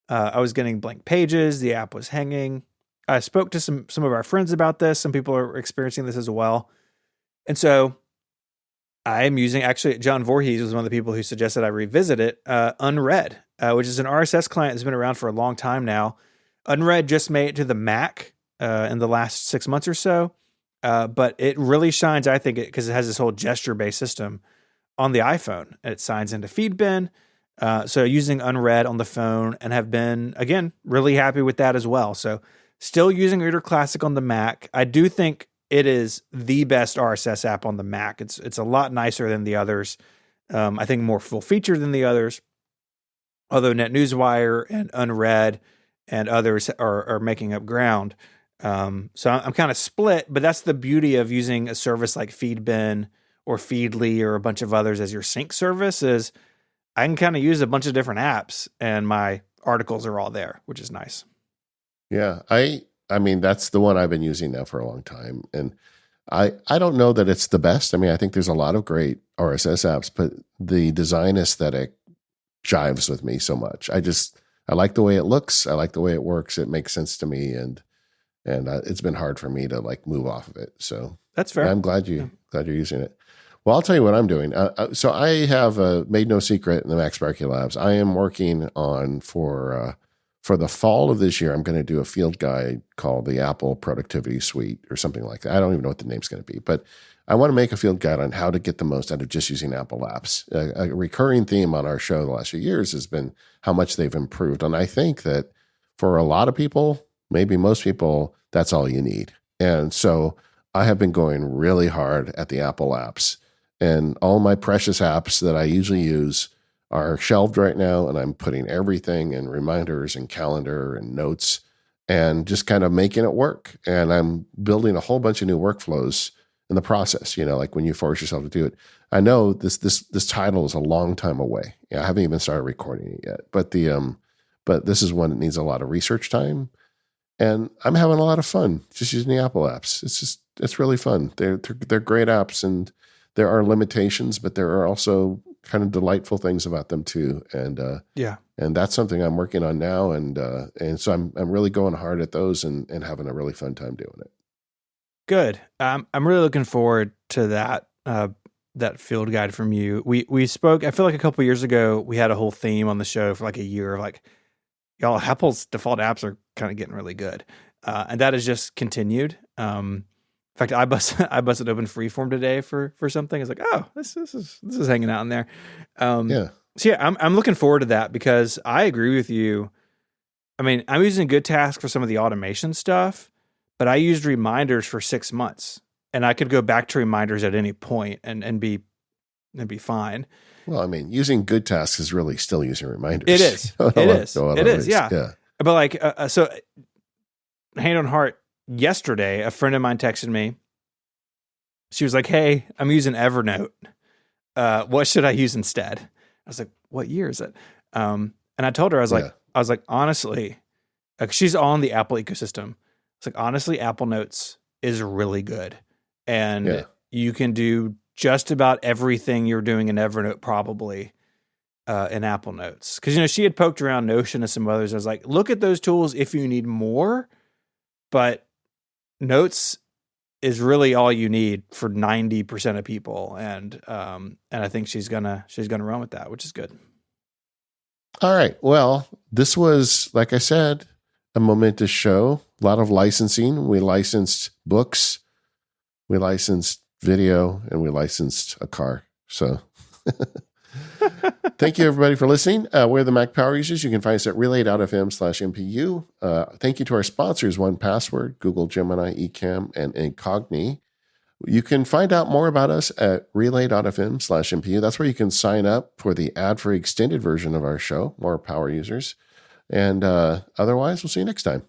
I was getting blank pages. The app was hanging. I spoke to some of our friends about this. Some people are experiencing this as well. And so I'm using, actually, John Voorhees was one of the people who suggested I revisit it, Unread, which is an RSS client that's been around for a long time now. Unread just made it to the Mac in the last 6 months or so. but it really shines, I think, because it has this whole gesture-based system on the iPhone. It signs into Feedbin. So using Unread on the phone, and have been, again, really happy with that as well. So still using Reader Classic on the Mac. I do think it is the best RSS app on the Mac. It's a lot nicer than the others. I think more full featured than the others. Although NetNewsWire and Unread and others are making up ground. So I'm kind of split, but that's the beauty of using a service like Feedbin or Feedly or a bunch of others as your sync service, is I can kind of use a bunch of different apps and my articles are all there, which is nice. Yeah. I mean, that's the one I've been using now for a long time. And I don't know that it's the best. I mean, I think there's a lot of great RSS apps, but the design aesthetic jives with me so much. I like the way it looks. I like the way it works. It makes sense to me. And it's been hard for me to like move off of it. So that's fair. I'm glad you're using it. Well, I'll tell you what I'm doing. So I have made no secret in the MacSparky Labs. I am working on for the fall of this year. I'm going to do a field guide called the Apple Productivity Suite or something like that. I don't even know what the name's going to be, but I want to make a field guide on how to get the most out of just using Apple apps. A recurring theme on our show the last few years has been how much they've improved, and I think that for a lot of people, maybe most people, that's all you need. And so I have been going really hard at the Apple apps. And all my precious apps that I usually use are shelved right now, and I'm putting everything in reminders and calendar and notes and just kind of making it work. And I'm building a whole bunch of new workflows in the process, like when you force yourself to do it. I know this title is a long time away. I haven't even started recording it yet, but this is one that needs a lot of research time, and I'm having a lot of fun just using the Apple apps. It's really fun. They're great apps, and there are limitations, but there are also kind of delightful things about them too. And and that's something I'm working on now. And so I'm really going hard at those and having a really fun time doing it. Good. I'm really looking forward to that field guide from you. We spoke, I feel like a couple years ago, we had a whole theme on the show for like a year of like, y'all, Apple's default apps are kind of getting really good. And that has just continued. In fact, I busted open Freeform today for something. It's like, oh, this is hanging out in there. So yeah, I'm looking forward to that because I agree with you. I mean, I'm using GoodTask for some of the automation stuff, but I used reminders for 6 months, and I could go back to reminders at any point and be fine. Well, I mean, using GoodTask is really still using reminders. It is. It is. Yeah. But like, so hand on heart, yesterday, a friend of mine texted me. She was like, "Hey, I'm using Evernote. What should I use instead?" I was like, "What year is it?" And I told her, I was like, honestly, like, she's on the Apple ecosystem. It's like, honestly, Apple Notes is really good, and you can do just about everything you're doing in Evernote probably in Apple Notes. Because she had poked around Notion and some others. I was like, look at those tools if you need more, but Notes is really all you need for 90% of people, and I think she's gonna run with that, which is good. All right. Well, this was, like I said, a momentous show. A lot of licensing. We licensed books, we licensed video, and we licensed a car. So thank you, everybody, for listening. We're the Mac Power Users. You can find us at relay.fm/MPU. Thank you to our sponsors, 1Password, Google Gemini, Ecamm, and Incogni. You can find out more about us at relay.fm/MPU. That's where you can sign up for the ad-free extended version of our show, More Power Users. And otherwise, we'll see you next time.